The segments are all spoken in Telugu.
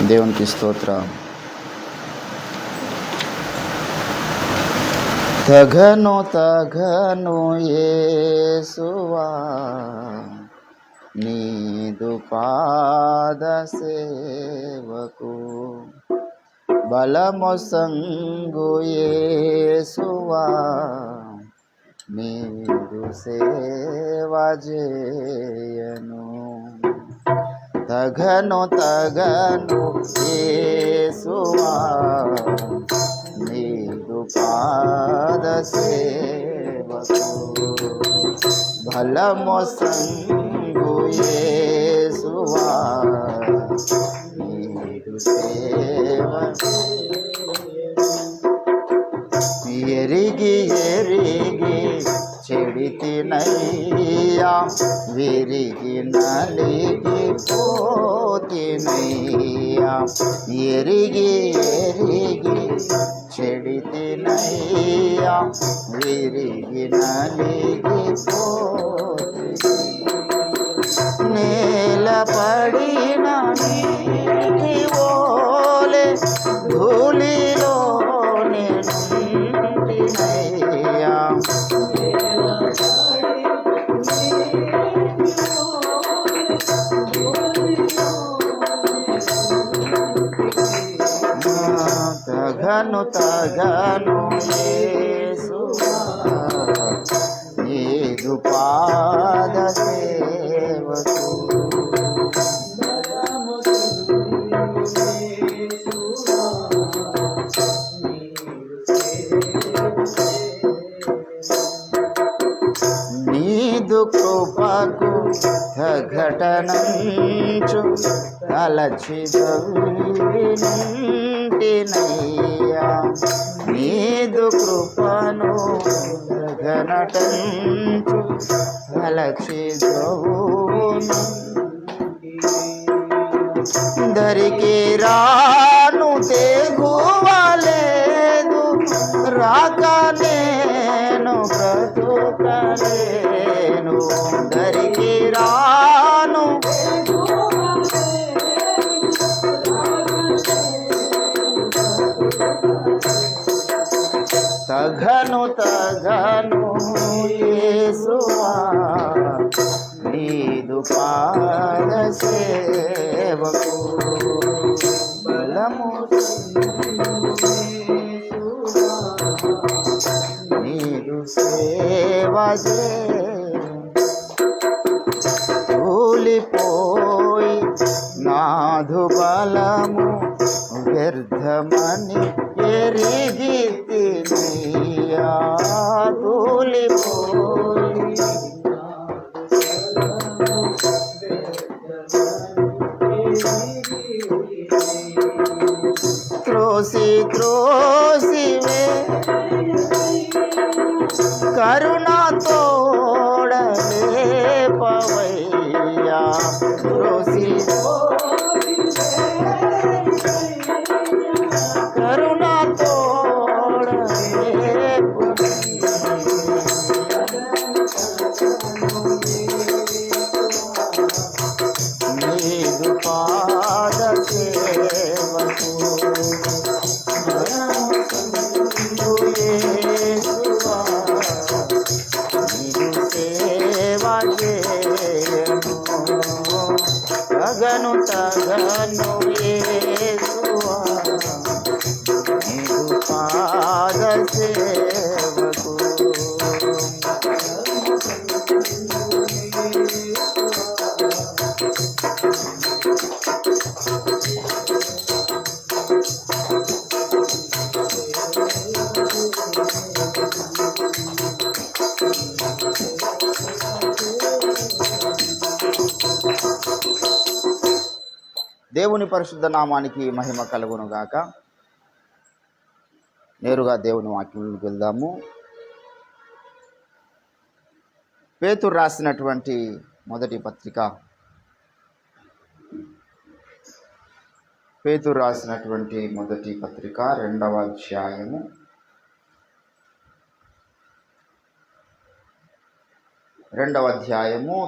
దేవునికి స్తోత్రం. తగను యేసువా నీదు పాద సేవకు, బలమొసంగు యేసువా నీదు సేవ చేయను. తగను యేసువా నీదు పాద సేవకు, బలమొసంగు యేసువా నీదు సేవ. ఎరిగి చెడితినయ్యా, విరిగి నలిగి పోతినయ్యా. ఎరిగి చెడితినయ్యా, విరిగి నలిగి పోతి. నేలపడిన నీటి ఓలే ధూళిలో నేనుంటినయ్యా. తగను యేసువా నీదు పాద సేవకు, నీదు కృపకు ఘటనంచు తలచిదవినంటినయ్యా. నీదు కృపను ఘనటంచు తలచిదవును. దరికి రాను తెగువలేదు, రాక నేను బ్రతుకలేను. దరికి రాను తగను యేసువా నీదు పాద సేవకు, బలము నీదు సేవ కూలిపోయి నాధు బలము వ్యర్థమని ఎరిగి తినయ్యా. కూలిపోయి త్రోసివే కరుణా తోడలే పవయ్యా. కరుణా తోడలే నీదు పాద సేవకు, యేసువా నీదు సేవ చేయను. తగను యేసువా నీదు పాద సేవకు. దేవుని పరిశుద్ధ నామానికి మహిమ కలుగును గాక. నేరుగా దేవుని వాక్యంలోకి వెళ్దాము. పేతురు రాసినటువంటి మొదటి పత్రిక పేతురు రాసినటువంటి మొదటి పత్రిక 2వ అధ్యాయము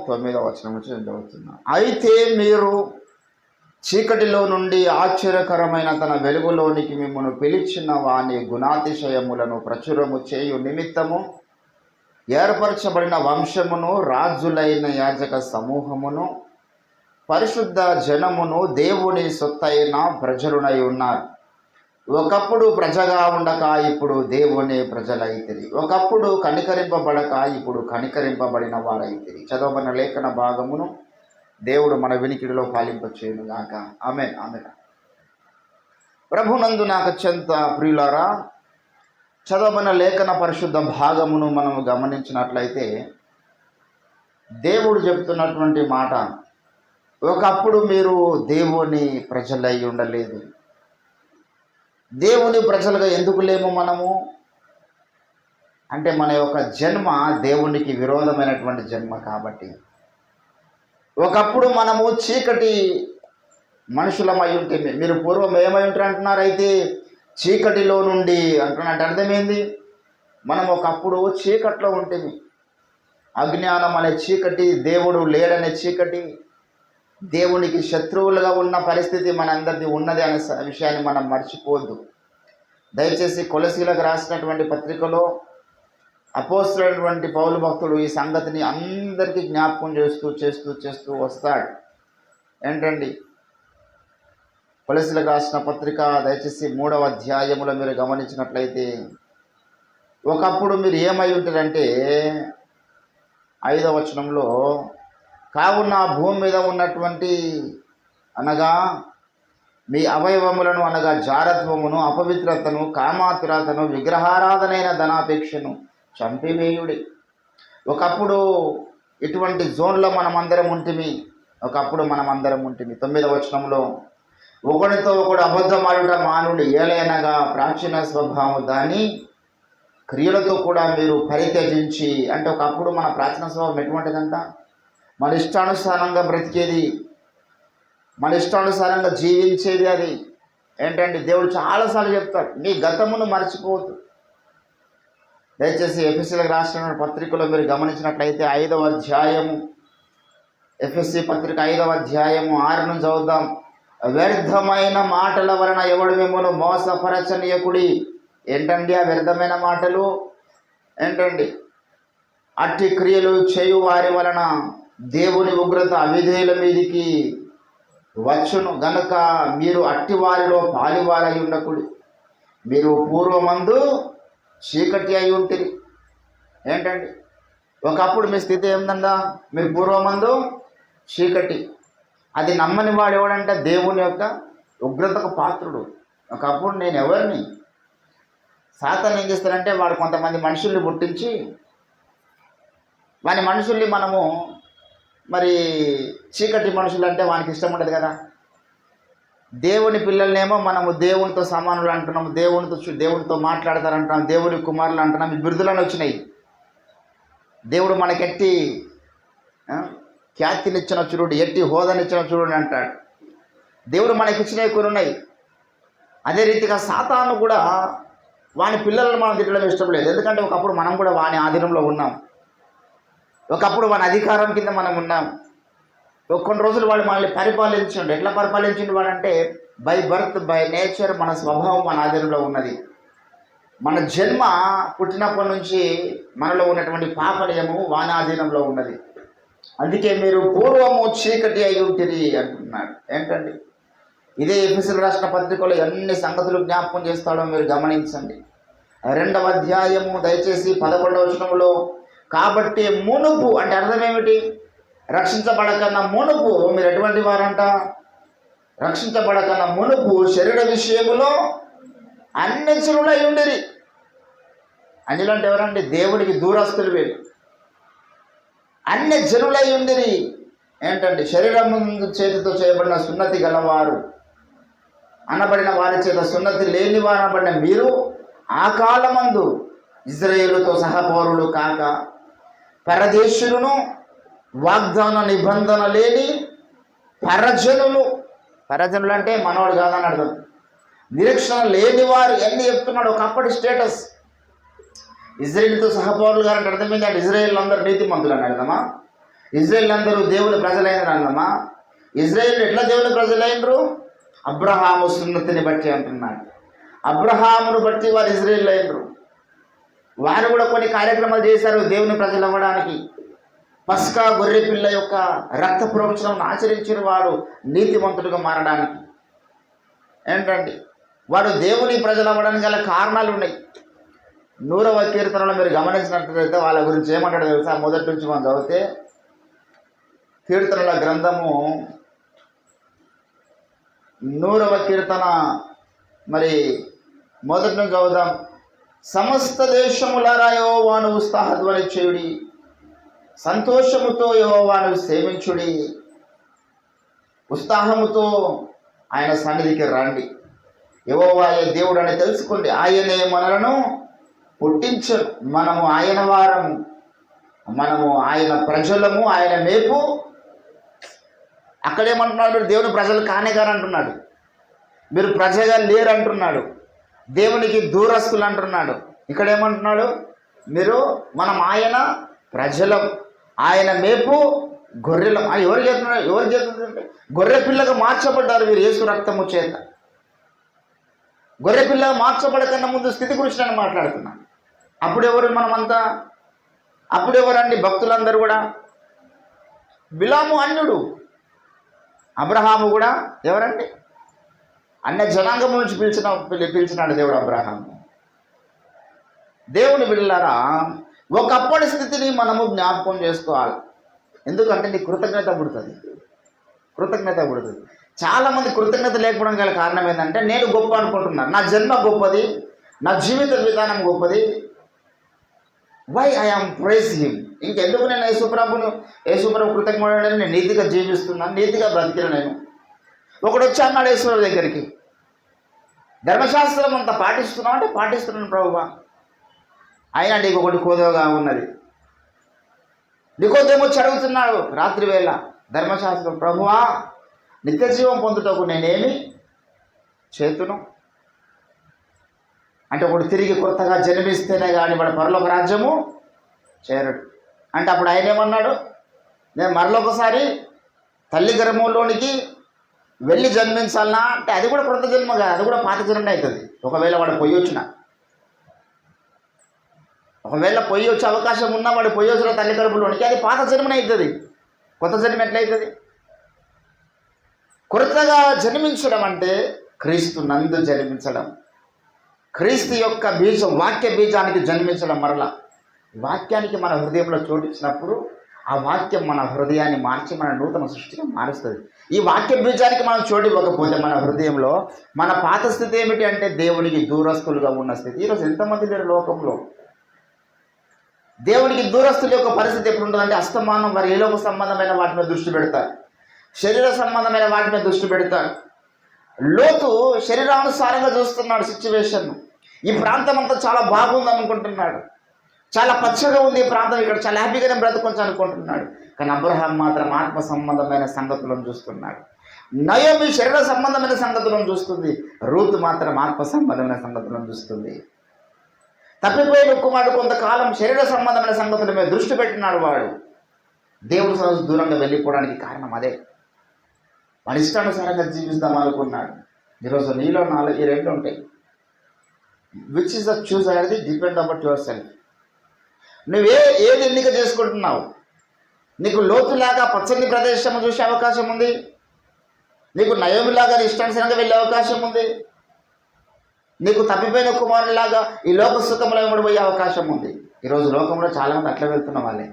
9వ వచనం నుంచి చదువుతున్నా. అయితే మీరు చీకటిలో నుండి ఆశ్చర్యకరమైన తన వెలుగులోనికి మిమ్మల్ని పిలిచిన వాని గుణాతిశయములను ప్రచురము చేయు నిమిత్తము ఏర్పరచబడిన వంశమును, రాజులైన యాజక సమూహమును, పరిశుద్ధ జనమును, దేవుని సొత్తైన ప్రజలునై ఉన్నారు. ఒకప్పుడు ప్రజగా ఉండక ఇప్పుడు దేవుని ప్రజలైతిరి. ఒకప్పుడు కనికరింపబడక ఇప్పుడు కనికరింపబడిన వారైతిరి. చదవబడిన లేఖన భాగమును దేవుడు మన వినికిడిలో పాలింపచేయును గాక. ఆమేన్, ఆమేన్. ప్రభునందు నాకు అత్యంత ప్రియులారా, చదవబడిన లేఖన పరిశుద్ధ భాగమును మనము గమనించినట్లయితే దేవుడు చెప్తున్నటువంటి మాట, ఒకప్పుడు మీరు దేవుని ప్రజలై ఉండలేదు. దేవుని ప్రజలుగా ఎందుకు లేము మనము అంటే, మన యొక్క జన్మ దేవునికి విరోధమైనటువంటి జన్మ కాబట్టి. ఒకప్పుడు మనము చీకటి మనుషులమై ఉంటే, మీరు పూర్వం ఏమై ఉంటారు అంటున్నారు, అయితే చీకటిలో నుండి అంటున్నట్టు అర్థమైంది. మనం ఒకప్పుడు చీకట్లో ఉంటుంది. అజ్ఞానం అనే చీకటి, దేవుడు లేడనే చీకటి, దేవునికి శత్రువులుగా ఉన్న పరిస్థితి మనందరిది ఉన్నది అనే విషయాన్ని మనం మర్చిపోవద్దు. దయచేసి కొలసీలకు రాసినటువంటి పత్రికలో అపోస్తలుడైనటువంటి పౌలు భక్తుడు ఈ సంగతిని అందరికీ జ్ఞాపకం చేస్తూ వస్తాడు. ఏంటండి, కొలసీలకు రాసిన పత్రిక దయచేసి 3వ అధ్యాయములో మీరు గమనించినట్లయితే, ఒకప్పుడు మీరు ఏమై ఉంటారంటే 5వ వచనంలో, కావున భూమి మీద ఉన్నటువంటి అనగా మీ అవయవములను అనగా జారత్వమును, అపవిత్రతను, కామాతురతను, విగ్రహారాధనైన ధనాపేక్షను చంపివేయుడి. ఒకప్పుడు ఇటువంటి జోన్లో మనమందరం ఉంటిమి. 9వ వచనంలో, ఒకడితో ఒకడు అబద్ధమాడుట మానుడి, ఏలైనగా ప్రాచీన స్వభావం దాని క్రియలతో కూడా మీరు పరిత్యజించి. అంటే ఒకప్పుడు మన ప్రాచీన స్వభావం ఎటువంటిదంట, మన ఇష్టానుసారంగా బ్రతికేది, మన ఇష్టానుసారంగా జీవించేది. అది ఏంటంటే దేవుడు చాలాసార్లు చెప్తాడు, మీ గతమును మర్చిపోవద్దు. దయచేసి ఎఫెసీలకు రాసిన పత్రికలో మీరు గమనించినట్లయితే 5వ అధ్యాయము, ఎఫెసీ పత్రిక 5వ అధ్యాయము 6 నుంచి చదువుదాం. వ్యర్థమైన మాటల వలన ఎవడు మిమ్మల్ని మోసపరచనీయకుడి. ఏంటండి ఆ వ్యర్థమైన మాటలు? ఏంటండి, అట్టి క్రియలు చేయు వారి వలన దేవుని ఉగ్రత అవిధేయుల మీదికి వచ్చును గనుక మీరు అట్టి వారిలో పాలివారై ఉండకుడి. మీరు పూర్వమందు చీకటి అయి ఉంటుంది. ఏంటండి, ఒకప్పుడు మీ స్థితి ఏందందా, మీరు పూర్వమందు చీకటి. అది నమ్మని వాడు ఎవడంటే దేవుని యొక్క ఉగ్రతకు పాత్రుడు. ఒకప్పుడు నేను ఎవరిని, సాతాను ఏం చేస్తారంటే, వాడు కొంతమంది మనుషుల్ని పుట్టించి వాని మనుషుల్ని మనము మరి చీకటి మనుషులు అంటే వానికి ఇష్టం ఉండదు కదా. దేవుని పిల్లలనేమో మనము దేవునితో సమానులు అంటున్నాము, దేవునితో మాట్లాడతారంటున్నాం, దేవుని కుమారులు అంటున్నాం. ఈ బిరుదులను వచ్చినాయి. దేవుడు మనకెట్టి ఖ్యాతినిచ్చిన చూడు, ఎట్టి హోదానిచ్చిన చూడు అంటాడు. దేవుడు మనకిచ్చినవి కొన్ని ఉన్నాయి. అదే రీతిగా సాతాను కూడా వాని పిల్లలను మనం తిట్టడం ఇష్టం లేదు. ఎందుకంటే ఒకప్పుడు మనం కూడా వాని ఆధీనంలో ఉన్నాం. ఒకప్పుడు వాని అధికారం కింద మనం ఉన్నాం. కొన్ని రోజులు వాడు మనల్ని పరిపాలించండు. ఎట్లా పరిపాలించిండు వాడంటే, బై బర్త్ బై నేచర్ మన స్వభావం మన ఆధీనంలో ఉన్నది. మన జన్మ పుట్టినప్పటి నుంచి మనలో ఉన్నటువంటి పాపనియము వాని ఆధీనంలో ఉన్నది. అందుకే మీరు పూర్వము చీకటి అయి ఉంటుంది అంటున్నాడు. ఏంటండి, ఇదే ఎఫెసీయులకు రాసిన పత్రికలో ఎన్ని సంగతులు జ్ఞాపకం చేస్తాడో మీరు గమనించండి. 2వ అధ్యాయము దయచేసి 11వ వచనంలో, కాబట్టి మునుపు అంటే అర్థం ఏమిటి, రక్షించబడకన్నా మునుపు మీరు ఎటువంటి వారంట, రక్షించబడకన్నా మునుపు శరీర విషయములో అన్యజనులై ఉండిరి. అన్యులు అంటే ఎవరండి, దేవుడికి దూరస్తులు వీళ్ళు. అన్యజనులై ఉండిరి. ఏంటంటే శరీరం చేతితో చేయబడిన సున్నతి గలవారు అనబడిన వారి చేత సున్నతి లేని వారు అనబడిన మీరు ఆ కాలమందు ఇజ్రాయేలుతో సహపౌరులు కాక పరదేశులను, వాగ్దాన నిబంధన లేని పరజనులు, పరజనులు అంటే మనవాడు కాదని అర్థం. నిరీక్షణ లేని వారు ఎన్ని చెప్తున్నాడు. ఒకప్పటి స్టేటస్ ఇజ్రాయేల్తో సహపౌరులు గారంటే అర్థమైంది. అంటే ఇజ్రాయేల్ అందరూ నీతిమంతులు అని అర్థమా? ఇజ్రాయేల్ అందరూ దేవుని ప్రజలైనరు అర్థమా? ఇజ్రాయేల్ ఎట్లా దేవుని ప్రజలైనరు? అబ్రహాము సున్నతిని బట్టి అంటున్నాడు. అబ్రహామును బట్టి వారు ఇజ్రాయేల్ అయినరు. వారు కూడా కొన్ని కార్యక్రమాలు చేశారు దేవుని ప్రజలు అవ్వడానికి. పస్కా గొర్రె పిల్ల యొక్క రక్త ప్రోక్షణను ఆచరించిన వాడు నీతిమంతుడిగా మారడానికి. ఏంటంటే వాడు దేవుని ప్రజలు అవ్వడానికి గల కారణాలు ఉన్నాయి. 100వ కీర్తనలో మీరు గమనించినట్లయితే వాళ్ళ గురించి ఏమంటాడో తెలుసా? మొదటి నుంచి మనం చదివితే కీర్తనల గ్రంథము 100వ కీర్తన మరి మొదటి నుంచి చదువుదాం. సమస్త దేశములారా యెహోవాను ఉత్సాహధ్వని చేయుడి, సంతోషముతో యెహోవాను సేవించుడి, ఉత్సాహముతో ఆయన సన్నిధికి రండి. యెహోవాయే దేవుడు అని తెలుసుకోండి. ఆయనే మనలను పుట్టించను, మనము ఆయన వారము, మనము ఆయన ప్రజలము, ఆయన మేపు. అక్కడేమంటున్నాడు? మీరు దేవుని ప్రజలు కానే కారు అంటున్నాడు. మీరు ప్రజగా లేరు అంటున్నాడు. దేవునికి దూరస్తులు అంటున్నాడు. ఇక్కడ ఏమంటున్నాడు? మనం ఆయన ప్రజలం, ఆయన మేపు గొర్రెలం. ఎవరు చేస్తున్నాడు? ఎవరు చేస్తుందంటే గొర్రె పిల్లగా మార్చబడ్డారు మీరు యేసు రక్తము చేత. గొర్రె పిల్లగా మార్చబడకన్నా ముందు స్థితి గురించి నేను మాట్లాడుతున్నాను. అప్పుడెవరు మనమంతా? అప్పుడెవరండి? భక్తులందరూ కూడా. బిలాము అన్యుడు, అబ్రహాము కూడా ఎవరండి? అన్య జనాంగం నుంచి పిలిచినాడు దేవుడు అబ్రహాము. దేవుని బిడ్డలారా, ఒకప్పటి స్థితిని మనము జ్ఞాపకం చేసుకోవాలి. ఎందుకంటే నీ కృతజ్ఞత పుడుతుంది. చాలామంది కృతజ్ఞత లేకపోవడం గల కారణం ఏంటంటే నేను గొప్ప అనుకుంటున్నాను, నా జన్మ గొప్పది, నా జీవిత విధానం గొప్పది. Why I am praise him. ఇంకెందుకు నేను యేసుప్రభు కృతజ్ఞతని నేను నీతిగా జీవిస్తున్నాను, నీతిగా బ్రతికిన. నేను ఒకడు వచ్చి అన్నాడు యేసుప్రభు దగ్గరికి, ధర్మశాస్త్రం అంతా పాటిస్తున్నావు అంటే పాటిస్తున్నాను ప్రభువా, అయినా నీకు ఒకటి కోదవగా ఉన్నది. నికోదేము వచ్చి అడుగుతున్నాడు రాత్రి వేళ ధర్మశాస్త్రం, ప్రభువా నిత్య జీవం పొందుటకు నేనేమి చేతును అంటే ఒకడు తిరిగి కొత్తగా జన్మిస్తేనే కానీ వాడు పరలోక రాజ్యము చేరడు అంటే. అప్పుడు ఆయన ఏమన్నాడు? నేను మరొకసారి తల్లి గర్భంలోనికి వెళ్ళి జన్మించాలనా అంటే అది కూడా కొత్త జన్మ కాదు, అది కూడా పాత జన్మ అవుతుంది. ఒకవేళ వాడు పొయ్యి వచ్చిన, ఒకవేళ పొయ్యి వచ్చే అవకాశం ఉన్నా వాడు పొయ్యి వచ్చిన తల్లి గర్భంలోనికి, అది పాత జన్మనే అవుతుంది. కొత్త జన్మ ఎట్లయితుంది? కొత్తగా జన్మించడం అంటే క్రీస్తు నందు జన్మించడం, క్రీస్తు యొక్క బీజం, వాక్య బీజానికి జన్మించడం. మరలా వాక్యానికి మన హృదయంలో చోటిచ్చినప్పుడు ఆ వాక్యం మన హృదయాన్ని మార్చి మన నూతన సృష్టిగా మారుస్తుంది. ఈ వాక్య బీజానికి మనం చోటు ఇవ్వకపోతే మన హృదయంలో మన పాత స్థితి ఏమిటి అంటే దేవునికి దూరస్తులుగా ఉన్న స్థితి. ఈరోజు ఎంతమంది లేరు లోకంలో? దేవునికి దూరస్తుల యొక్క పరిస్థితి ఎప్పుడు ఉంటుందంటే అస్తమానం వారి ఏలోక సంబంధమైన వాటి మీద దృష్టి పెడతారు, శరీర సంబంధమైన వాటి మీద దృష్టి పెడతారు. లోతు శరీరానుసారంగా చూస్తున్నాడు సిచ్యువేషన్. ఈ ప్రాంతం అంతా చాలా బాగుంది అనుకుంటున్నాడు, చాలా పచ్చగా ఉంది ఈ ప్రాంతం, ఇక్కడ చాలా హ్యాపీగానే బ్రతకొచ్చు అనుకుంటున్నాడు. కానీ అబ్రహాం మాత్రం ఆత్మ సంబంధమైన సంగతులను చూస్తున్నాడు. నయోమి శరీర సంబంధమైన సంగతులను చూస్తుంది, రూతు మాత్రం ఆత్మ సంబంధమైన సంగతులను చూస్తుంది. తప్పిపోయిన కుమారుడు కొంతకాలం శరీర సంబంధమైన సంగతుల మీద దృష్టి పెట్టినాడు. వాడు దేవుడి సహజ దూరంగా వెళ్ళిపోవడానికి కారణం అదే. వాడి ఇష్టానుసారంగా జీవిస్తాం అనుకున్నాడు. ఈరోజు నీలో నాలుగు ఈ రెండు ఉంటాయి. విచ్ ఇస్ ద చూస్ అనేది డిపెండ్ అబౌట్ యువర్ సెల్ఫ్. ఏది ఎన్నిక చేసుకుంటున్నావు? నీకు లోతులాగా పచ్చని ప్రదేశం చూసే అవకాశం ఉంది, నీకు నయోమిలాగా ఇష్టానుసారంగా వెళ్ళే అవకాశం ఉంది, నీకు తప్పిపోయిన కుమారులాగా ఈ లోక సుఖంలో ఇవ్వబడిపోయే అవకాశం ఉంది. ఈరోజు లోకంలో చాలామంది అట్లా వెళ్తున్న వాళ్ళే.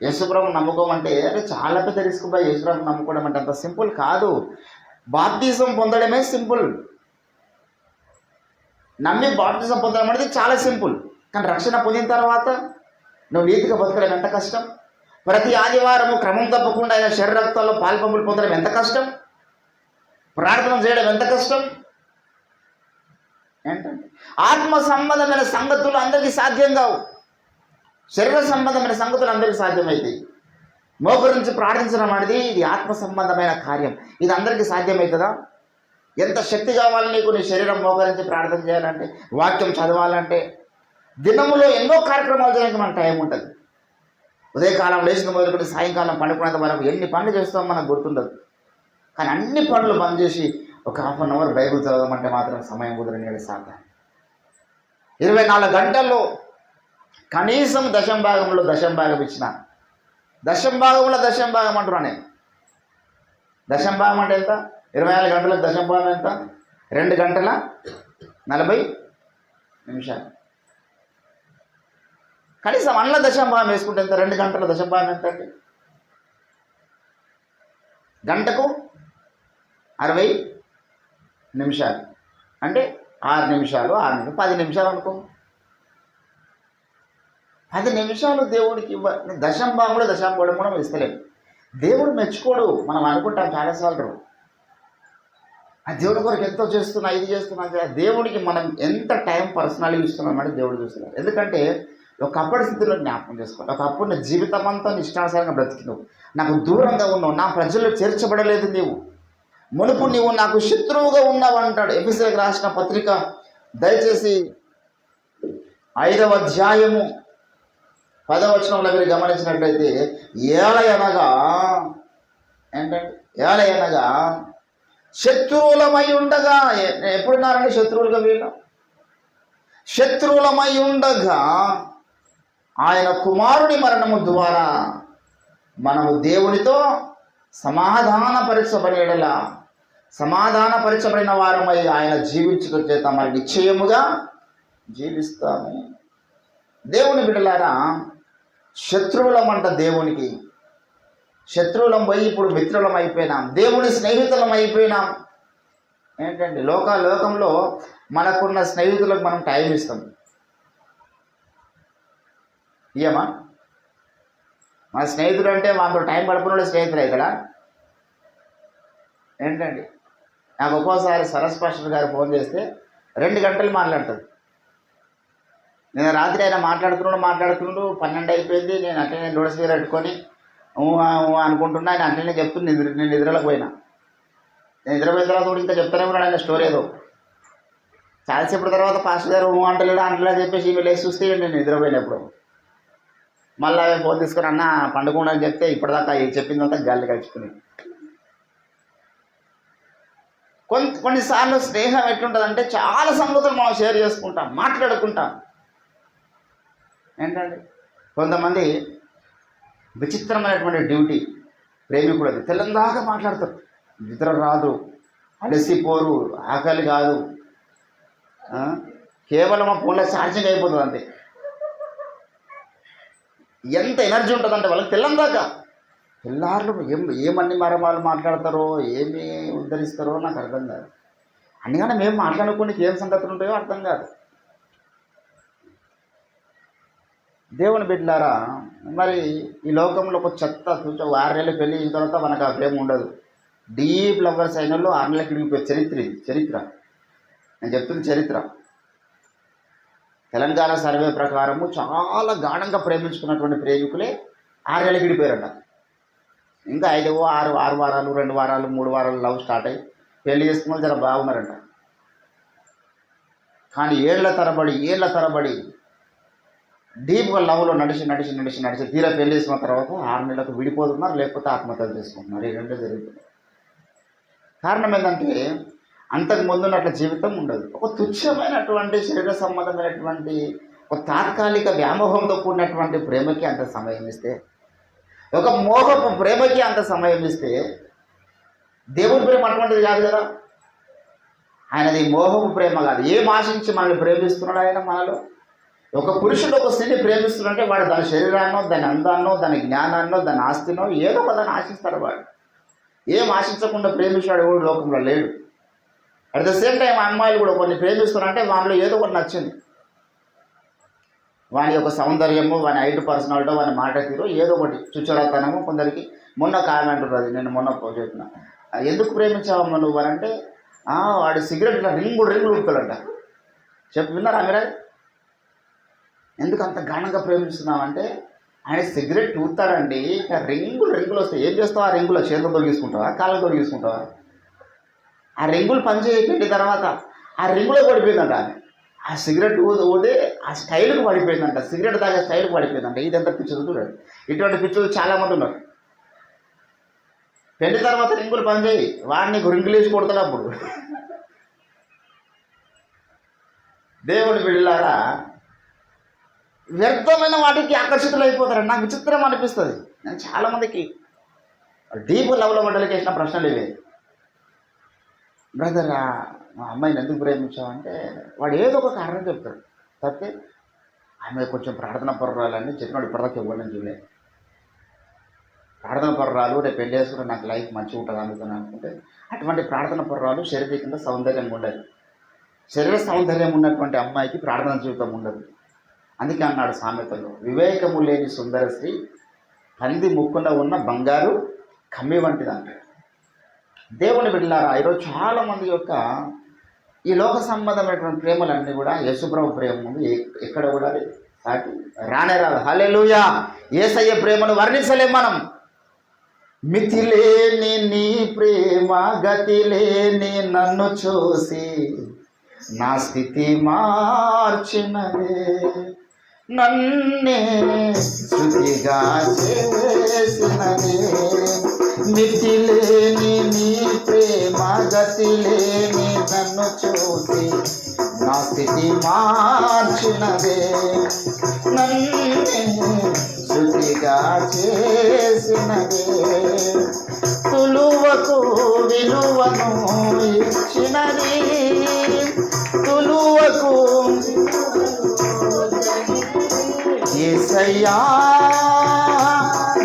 యేసుప్రభుని నమ్ముకోమంటే అంటే చాలా పెద్ద రిస్క్ బై. యేసుప్రభుని నమ్ముకోవడం అంటే అంత సింపుల్ కాదు. బాప్తిజం పొందడమే సింపుల్, నమ్మి బాప్తిజం పొందడం అనేది చాలా సింపుల్. కానీ రక్షణ పొందిన తర్వాత నువ్వు నీతిగా బతకడం ఎంత కష్టం. ప్రతి ఆదివారము క్రమం తప్పకుండా ఆయన శరీరక్తాల్లో పాల్పంపులు పొందడం ఎంత కష్టం, ప్రార్థన చేయడం ఎంత కష్టం. ఏంటంటే ఆత్మ సంబంధమైన సంగతులు అందరికీ సాధ్యం కావు, శరీర సంబంధమైన సంగతులు అందరికీ సాధ్యమైతాయి. మోకరించి ప్రార్థించడం అనేది ఇది ఆత్మ సంబంధమైన కార్యం. ఇది అందరికీ సాధ్యమవుతుందా? ఎంత శక్తి కావాలి నీకు నీ శరీరం మోకరించి ప్రార్థన చేయాలంటే, వాక్యం చదవాలంటే? దినములో ఎన్నో కార్యక్రమాలు చేయడానికి మనకు టైం ఉంటుంది. ఉదయకాలం లేచిన మొదలుపెట్టి సాయంకాలం పండుకునేంత వరకు ఎన్ని పనులు చేస్తామో మనకు గుర్తుండదు. కానీ అన్ని పనులు బంద్ చేసి ఒక హాఫ్ అన్ అవర్ బైబిల్ చదవమంటే మాత్రం సమయం కుదరనేది సాధ్యం. 24 గంటల్లో కనీసం దశంభాగంలో దశంభాగం ఇచ్చిన, దశంభాగంలో దశంభాగం అంటున్నా నేను. దశంభాగం అంటే ఎంత? 24 గంటలకు దశంభాగం ఎంత? 2 గంటల 40 నిమిషాలు. కనీసం అందులో దశంభాగం వేసుకుంటే ఎంత? 2 గంటల దశంభాగం ఎంత అండి? గంటకు 60 నిమిషాలు అంటే 6 నిమిషాలు 10 నిమిషాలు అనుకో. 10 నిమిషాలు దేవుడికి దశంభాగంలో దశంభాగం కూడా ఇస్తలేము. దేవుడు మెచ్చుకోడు. మనం అనుకుంటాం చాలాసార్లు ఆ దేవుడి కొరకు ఎంతో చేస్తున్నా, ఇది చేస్తున్నా. దేవుడికి మనం ఎంత టైం పర్సనల్గా ఇస్తున్నామని దేవుడు చూస్తున్నాడు. ఎందుకంటే ఒకప్పటి స్థితిలో జ్ఞాపకం చేసుకోవాలి. ఒకప్పుడు నా జీవితం అంతా ఇష్టానుసారంగా బ్రతికినావు, నాకు దూరంగా ఉన్నావు, నా ప్రజల్లో చేర్చబడలేదు నీవు, మునుపు నీవు నాకు శత్రువుగా ఉన్నావు అంటాడు. ఎఫెసీయులకు రాసిన పత్రిక దయచేసి 5వ అధ్యాయము 10వ వచనంలో మీరు గమనించినట్లయితే, ఏలయనగా ఏంటంటే ఏలయనగా శత్రువులమై ఉండగా, ఎప్పుడున్నారండి శత్రువులుగా? వీళ్ళు శత్రువులమై ఉండగా ఆయన కుమారుని మరణము ద్వారా మనము దేవునితో సమాధానపరచబడిన వారమై ఆయన జీవించడం చేత మరి నిశ్చయముగా జీవిస్తాము. దేవుని బిడ్డలారా, శత్రువులమంట దేవునికి. శత్రువులం పోయి ఇప్పుడు మిత్రులం అయిపోయినాం, దేవుని స్నేహితులం అయిపోయినాం. ఏంటంటే లోకంలో మనకున్న స్నేహితులకు మనం టైం ఇస్తాం, ఇయ్యమా? మన స్నేహితుడు అంటే వాళ్ళతో టైం గడుపున స్నేహితుడు అవుతాడా? ఏంటండి, నాకు ఒక్కోసారి సరస్ పాస్టర్ గారు ఫోన్ చేస్తే 2 గంటలు మాట్లాడుతుంది. నేను రాత్రి ఆయన మాట్లాడుతున్నాడు 12 అయిపోయింది. నేను అట్లనే లోడస్వీర్ పెట్టుకొని అనుకుంటున్నా. ఆయన అట్లనే చెప్తున్నా. నేను నిద్రలోకి పోయినా. నేను నిద్రపోయిన తర్వాత కూడా ఇంకా చెప్తానే ఉన్నాడు ఆయన స్టోరీ ఏదో. చాలాసేపటి తర్వాత పాస్టర్ గారు అంటలేదా చెప్పేసి ఈమె లేచి చూస్తే నేను నిద్రపోయినప్పుడు మళ్ళీ ఫోన్ తీసుకొని అన్న పండుకుండా అని చెప్తే ఇప్పటిదాకా చెప్పిందంతా గాలి కలుచుకుని. కొన్నిసార్లు స్నేహం ఎట్లుంటుందంటే చాలా సంగతులు మనం షేర్ చేసుకుంటాం, మాట్లాడుకుంటాం. ఏంటండి, కొంతమంది విచిత్రమైనటువంటి డ్యూటీ ప్రేమికుడు. అది తెల్లందాకా మాట్లాడతారు, నిద్ర రాదు, అలసిపోరు, ఆకలి కాదు, కేవలం ఆ ఫోన్లో ఛార్జింగ్ అయిపోతుంది అంతే. ఎంత ఎనర్జీ ఉంటుందంటే వాళ్ళకి తెల్లందాకా. తెల్లార్లు ఏమన్ని మరమాలు మాట్లాడతారో, ఏమి ఉద్ధరిస్తారో నాకు అర్థం కాదు. అందుకని మేము మాట్లాడుకోనికి ఏం సంగతులు ఉంటాయో అర్థం కాదు. దేవుని బిడ్డలారా, మరి ఈ లోకంలో ఒక చెత్త 6 నెలలు పెళ్ళి అయిన తర్వాత మనకు ఆ ప్రేమ ఉండదు. డీప్ లవర్స్ అయిన వాళ్ళు 6 నెలలకి విడిపోయే చరిత్ర నేను చెప్తుంది చరిత్ర. తెలంగాణ సర్వే ప్రకారము చాలా గాఢంగా ప్రేమించుకున్నటువంటి ప్రేమికులే 6 నెలలకి విడిపోయారంట. ఇంకా 5 6 వారాలు 2 వారాలు 3 వారాలు లవ్ స్టార్ట్ అయ్యి పెళ్లి చేసుకున్న చాలా బాగున్నారంట. కానీ ఏళ్ల తరబడి డీప్గా లవ్లో నడిచి తీరా పెళ్లి చేసుకున్న తర్వాత 6 నెలలకు విడిపోతున్నారు, లేకపోతే ఆత్మహత్యలు చేసుకుంటున్నారు. ఈ 2 జరుగుతుంది. కారణం ఏంటంటే అంతకు ముందున్నట్ల జీవితం ఉండదు. ఒక తుచ్చమైనటువంటి శరీర సంబంధమైనటువంటి ఒక తాత్కాలిక వ్యామోహంతో కూడినటువంటి ప్రేమకి అంత సమయం ఇస్తే, ఒక మోహపు ప్రేమకి అంత సమయం ఇస్తే, దేవుని ప్రేమ అటువంటిది కాదు కదా. ఆయనది మోహపు ప్రేమ కాదు. ఏం ఆశించి మనల్ని ప్రేమిస్తున్నాడు ఆయన మనలో? ఒక పురుషుడు ఒక స్త్రీని ప్రేమిస్తున్నాడంటే వాడు దాని శరీరాన్నో, దాని అందాన్నో, దాని జ్ఞానాన్నో, దాని ఆస్తినో ఏదో ఒక దాన్ని ఆశిస్తాడు. వాడు ఏం ఆశించకుండా ప్రేమించాడు ఎవడు లోకంలో లేడు. అట్ ద సేమ్ టైం అమ్మాయిలు కూడా కొన్ని ప్రేమిస్తున్నారంటే వాళ్ళలో ఏదో ఒకటి నచ్చింది. వాని యొక్క సౌందర్యము, వాని హైట్, పర్సనాలిటీ, వాని మాట తీరు, ఏదో ఒకటి చుచ్చరతనము. కొందరికి మొన్న కామెంట్ ఉంటుంది, నేను మొన్న చెప్పిన, ఎందుకు ప్రేమించావమ్మా నువ్వు అని అంటే, వాడి సిగరెట్ రింగులు ఉడుకులంట. విన్నారా మీరే? ఎందుకు అంత గాఢంగా ప్రేమిస్తున్నామంటే ఆయన సిగరెట్ ఊతాడండి, రింగులు వస్తాయి. ఏం చేస్తావు? ఆ రింగులో చేతులు తొలగించుకుంటావా, కాళ్ళతో తొలగించుకుంటావా? ఆ రింగులు పనిచేయకపోయిన తర్వాత ఆ రింగులో పడిపోయిందంట. ఆ సిగరెట్ ఊదే ఆ స్టైల్కి పడిపోయిందంట, సిగరెట్ తాగే స్టైల్కి పడిపోయిందంట. ఇదంతా పిచ్చులు చూడండి. ఇటువంటి పిచ్చులు చాలామంది ఉన్నారు. పెళ్లి తర్వాత రింగులు పనిచేయి, వాడిని రింగులేసి కొడతాడు. అప్పుడు దేవుని బిడ్డలారా వ్యర్థమైన వాటికి ఆకర్షితులు అయిపోతారండి. నాకు విచిత్రం అనిపిస్తుంది. నేను చాలామందికి డీప్ లెవెల్లో మండలికి వేసిన ప్రశ్నలు ఇవే. బ్రదర్, మా అమ్మాయిని ఎందుకు ప్రేమించావంటే వాడు ఏదో ఒక కారణం చెప్తాడు. తప్పితే ఆమె కొంచెం ప్రార్థన పర్రాలని చెప్పినాడు. ఇప్పటిదాకా ఇవ్వడం చూడలే. ప్రార్థన పర్రాలు రేపు పెళ్లి చేసుకుంటే నాకు లైఫ్ మంచిగా ఉంటుంది అందుకని అనుకుంటే, అటువంటి ప్రార్థన పర్రాలు శరీరకంగా సౌందర్యంగా ఉండదు. శరీర సౌందర్యం ఉన్నటువంటి అమ్మాయికి ప్రార్థన జీవితం ఉండదు. అందుకే అన్నాడు సామెతలో, వివేకము లేని సుందర స్త్రీ పంది ముక్కున ఉన్న బంగారు కమ్మి వంటిది అంటాడు. దేవుని బిడ్డలారా, ఈరోజు చాలామంది యొక్క ఈ లోక సంబంధమైనటువంటి ప్రేమలన్నీ కూడా యేసుప్రభు ప్రేమ ముందు ఎక్కడ కూడా సాటి రానే రాదు. హల్లెలూయా. యేసయ్య ప్రేమను వర్ణించలేం మనం. మితిలేని నీ ప్రేమ గతిలేని నన్ను చూసి నా స్థితి మార్చినదే, నన్నే శృతిగా చేసినదే. మితిలేని నీ ప్రేమ గతిలేని నన్ను చూసి నా స్థితి మార్చినదే, నన్నే శృతిగా చేసినదే. తులువకు విలువను ఇచ్చినది, తులువకు యేసయ్యా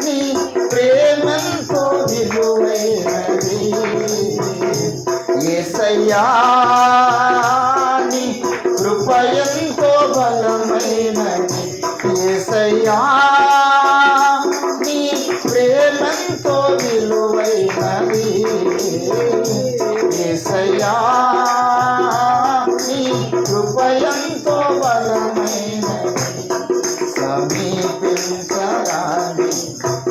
నీ ప్రేమంతో విలువైనది, యేసయ్యా నీ కృపయంతో బలమైనది, యేసయ్యా నీ ప్రేమంతో విలువైనది, యేసయ్యా నీ కృపయంతో బలమైనది. సమీపించరాని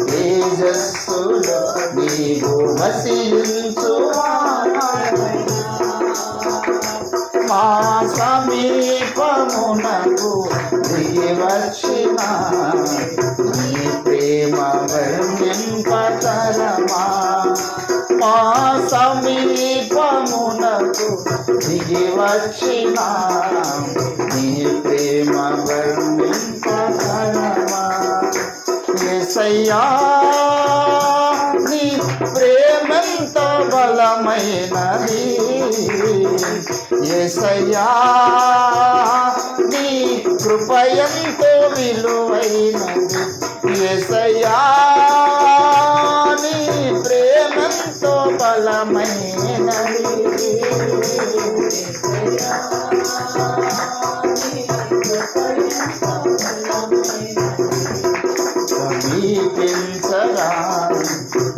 తేజస్సులో నీవు వసించు, మా సమీపమునకు దిగి వచ్చిన నీ ప్రేమ వర్ణింపతరమా, మా సమీపమునకు దిగి వచ్చిన నీ ప్రేమ వర్ణింపతరమా. యేసయ్యా నీ ప్రేమెంత బలమైనది, యేసయ్యా నీ కృపయంతో విలువైనది, యేసయ్యా నీ ప్రేమంతో బలమైనది. సమీపించరా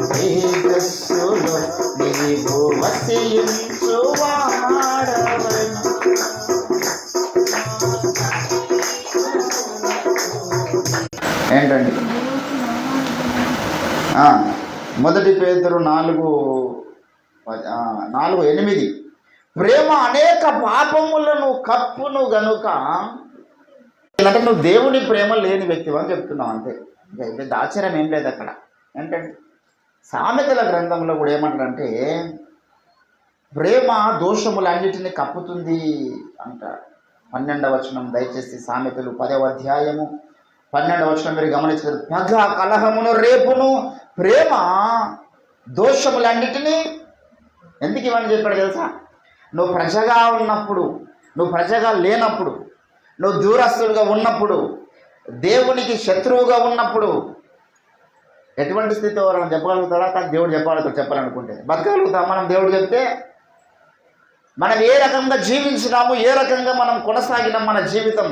తేజస్సులో నీవు వసించువాడవైన. ఏంటండి? 1 పేతురు 4:8 ప్రేమ అనేక పాపములను కప్పును గనుక. అంటే నువ్వు దేవుని ప్రేమ లేని వ్యక్తివి అని చెప్తున్నావు అంతే. పెద్ద ఆశ్చర్యం ఏం లేదు అక్కడ. ఏంటంటే సామెతల గ్రంథంలో కూడా ఏమంటారంటే ప్రేమ దోషములన్నిటినీ కప్పుతుంది అంటారు. 12వ వచనం దయచేసి సామెతలు 10వ అధ్యాయము 12వ వచనం మీరు గమనించారు. పగ కలహమును రేపును ప్రేమ దోషములన్నిటినీ. ఎందుకు ఇవన్నీ చెప్పాడు తెలుసా? నువ్వు ప్రజగా ఉన్నప్పుడు, నువ్వు ప్రజగా లేనప్పుడు, నువ్వు దూరస్తులుగా ఉన్నప్పుడు, దేవునికి శత్రువుగా ఉన్నప్పుడు ఎటువంటి స్థితి ఎవరైనా చెప్పగలుగుతారా? కానీ దేవుడు చెప్పాలనుకుంటే బతకగలుగుతాం. మనం దేవుడు చెప్తే మనం ఏ రకంగా జీవించినాము, ఏ రకంగా మనం కొనసాగినాం మన జీవితం.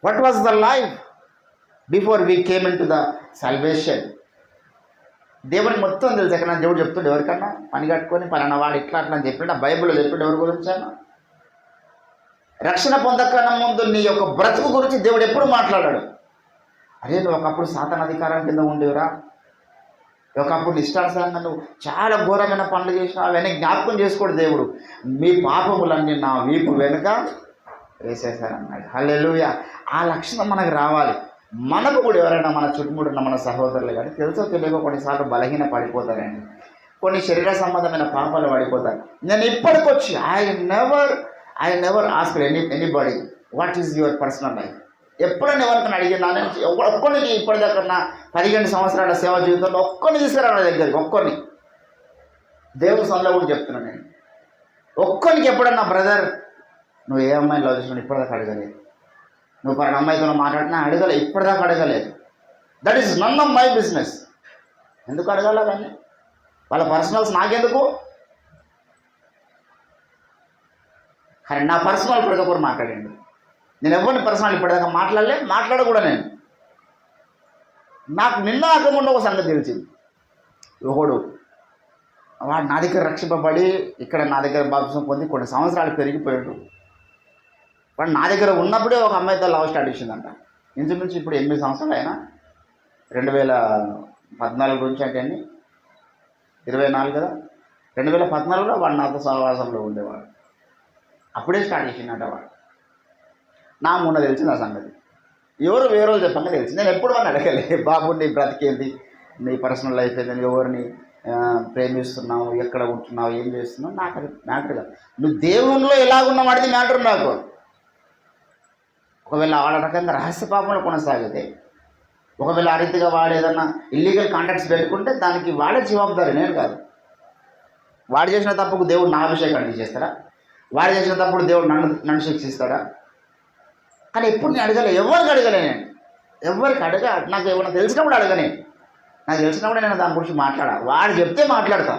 What was the life before we came in to the salvation. దేవునికి మొత్తం తెలుసు. ఎక్కడ దేవుడు చెప్తుండే ఎవరికన్నా పని కట్టుకొని పలానా వాడు ఇట్లా అట్లా అని చెప్పిండు. బైబిల్లో చెప్పిండు ఎవరి గురించాను. రక్షణ పొందకన్నా ముందు నీ యొక్క బ్రతుకు గురించి దేవుడు ఎప్పుడు మాట్లాడాడు. అరే నువ్వు ఒకప్పుడు సాతాన్ అధికారం కింద ఉండేవురా, ఒకప్పుడు ఇష్టానుసారంగా నువ్వు చాలా ఘోరమైన పనులు చేసినావు, అవన్నీ జ్ఞాపకం చేసుకోడు దేవుడు. మీ పాపములన్నీ నా వీపు వెనుక వేసేసారన్నాడు. హల్లెలూయా. ఆ లక్షణం మనకు రావాలి. మనకు కూడా ఎవరైనా మన చుట్టుముట్టు ఉన్న మన సహోదరులు కానీ తెలుసో తెలియక కొన్నిసార్లు బలహీన పడిపోతారండి, కొన్ని శరీర సంబంధమైన పాపాలు పడిపోతారు. నేను ఇప్పటికొచ్చి I never ask anybody what is your personal life. ఎప్పుడైనా ఎవరికైనా అడిగినా నేను ఒక్కరికి ఇప్పటిదాకా నా 15 సంవత్సరాల సేవా జీవితంలో ఒక్కరిని తీసుకురా నా దగ్గరికి, ఒక్కరిని దేవుని సొంతలో కూడా చెప్తున్నాను నేను. ఒక్కరికి ఎప్పుడన్నా బ్రదర్ నువ్వు ఏ అమ్మాయిని లవ్ చేసినా ఇప్పటిదాకా అడగలేదు, నువ్వు పలానా అమ్మాయితో మాట్లాడినా అడగలేదు, ఇప్పటిదాకా అడగలేదు. That is none of my business. ఎందుకు అడగాల కానీ? వాళ్ళ పర్సనల్స్ నాకెందుకు? కానీ నా పర్సనల్ ప్రతి ఒక్కరు మాట్లాడండి. నేను ఎవరిని పర్సనల్ ఇప్పటిదాకా మాట్లాడకూడా. నేను నాకు నిన్న కాకుండా ఒక సంగతి తెలిసింది. ఒకడు వాడు నా దగ్గర రక్షింపబడి ఇక్కడ నా దగ్గర బాప్తిసం పొంది కొన్ని సంవత్సరాలు పెరిగిపోయాడు. వాడు నా దగ్గర ఉన్నప్పుడే ఒక అమ్మాయితో లవ్ స్టార్ట్ చేసిందంట. ఇంచుమించు ఇప్పుడు 8 సంవత్సరాలు అయినా, 2014 గురించి అంటే అన్ని 24 కదా, 2014లో వాడు నాతో సహవాసంలో ఉండేవాడు. అప్పుడే స్టార్ట్ చేసిందంట వాడు. నా మొన్న తెలిసింది ఆ సంగతి. ఎవరు వేరే వాళ్ళు చెప్పంగా తెలిసింది. నేను ఎప్పుడు అని అడగలే, బాబు నీ బ్రతికేంది, నీ పర్సనల్ లైఫ్ ఏంది, ఎవరిని ప్రేమిస్తున్నావు, ఎక్కడ ఉంటున్నావు, ఏం చేస్తున్నావు, నాకు అది మ్యాటర్ కాదు. నువ్వు దేవునిలో ఎలాగున్నావు అనేది మ్యాటర్ నాకు. ఒకవేళ వాళ్ళ రకంగా రహస్య పాపంలో కొనసాగితే, ఒకవేళ ఆ రీతిగా వాడు ఏదన్నా ఇల్లీగల్ కాంటాక్ట్స్ పెట్టుకుంటే దానికి వాడే జవాబుదారి, నేను కాదు. వాడు చేసిన తప్పుకు దేవుడు నా అభిషేకాన్ని చేస్తాడా? వాడు చేసిన తప్పుడు దేవుడు నన్ను శిక్షిస్తాడా? కానీ ఎప్పుడు నేను అడగలే, ఎవరికి అడగలే. నేను ఎవరికి నాకు ఏమన్నా తెలిసినప్పుడు అడగనే. నాకు తెలిసినప్పుడు నేను దాని గురించి వాడు చెప్తే మాట్లాడతా.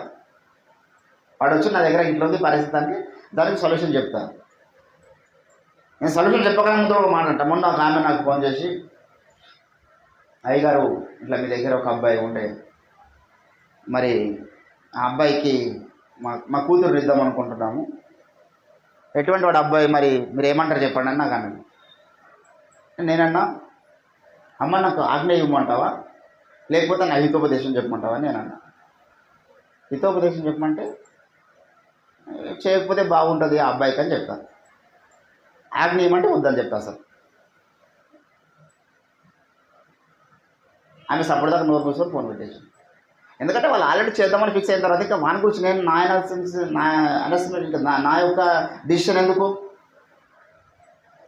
వాడు వచ్చి నా దగ్గర ఇంట్లోకి పరిస్థితి అంటే దానికి సొల్యూషన్ చెప్తాను. నేను సొల్యూషన్ చెప్పగలంతో ఒక మాట అంట. మొన్న ఒక ఆమె నాకు ఫోన్ చేసి, అయ్యగారు ఇట్లా మీ దగ్గర ఒక అబ్బాయి ఉండే, మరి ఆ అబ్బాయికి మా కూతురు ఇద్దాం అనుకుంటున్నాము, ఎటువంటి వాడు అబ్బాయి, మరి మీరు ఏమంటారు చెప్పండి అని నాకు అన్నాడు. నేనన్నా, అమ్మ నాకు ఆజ్ఞ ఇవ్వమంటావా లేకపోతే నా హితోపదేశం చెప్పమంటావా అని నేనన్నా. హితోపదేశం చెప్పమంటే చేయకపోతే బాగుంటుంది ఆ అబ్బాయికి అని చెప్తాను, ఆజ్ఞ ఇవ్వమంటే వద్దని చెప్తా. అసలు ఆమె సపోర్ట్దాకా నోరు మూసుకొని ఫోన్ పెట్టేసి, ఎందుకంటే వాళ్ళు ఆల్రెడీ చేద్దామని ఫిక్స్ అయిన తర్వాత ఇంకా వాని గురించి నేను నా యొక్క డిసిషన్ ఎందుకు?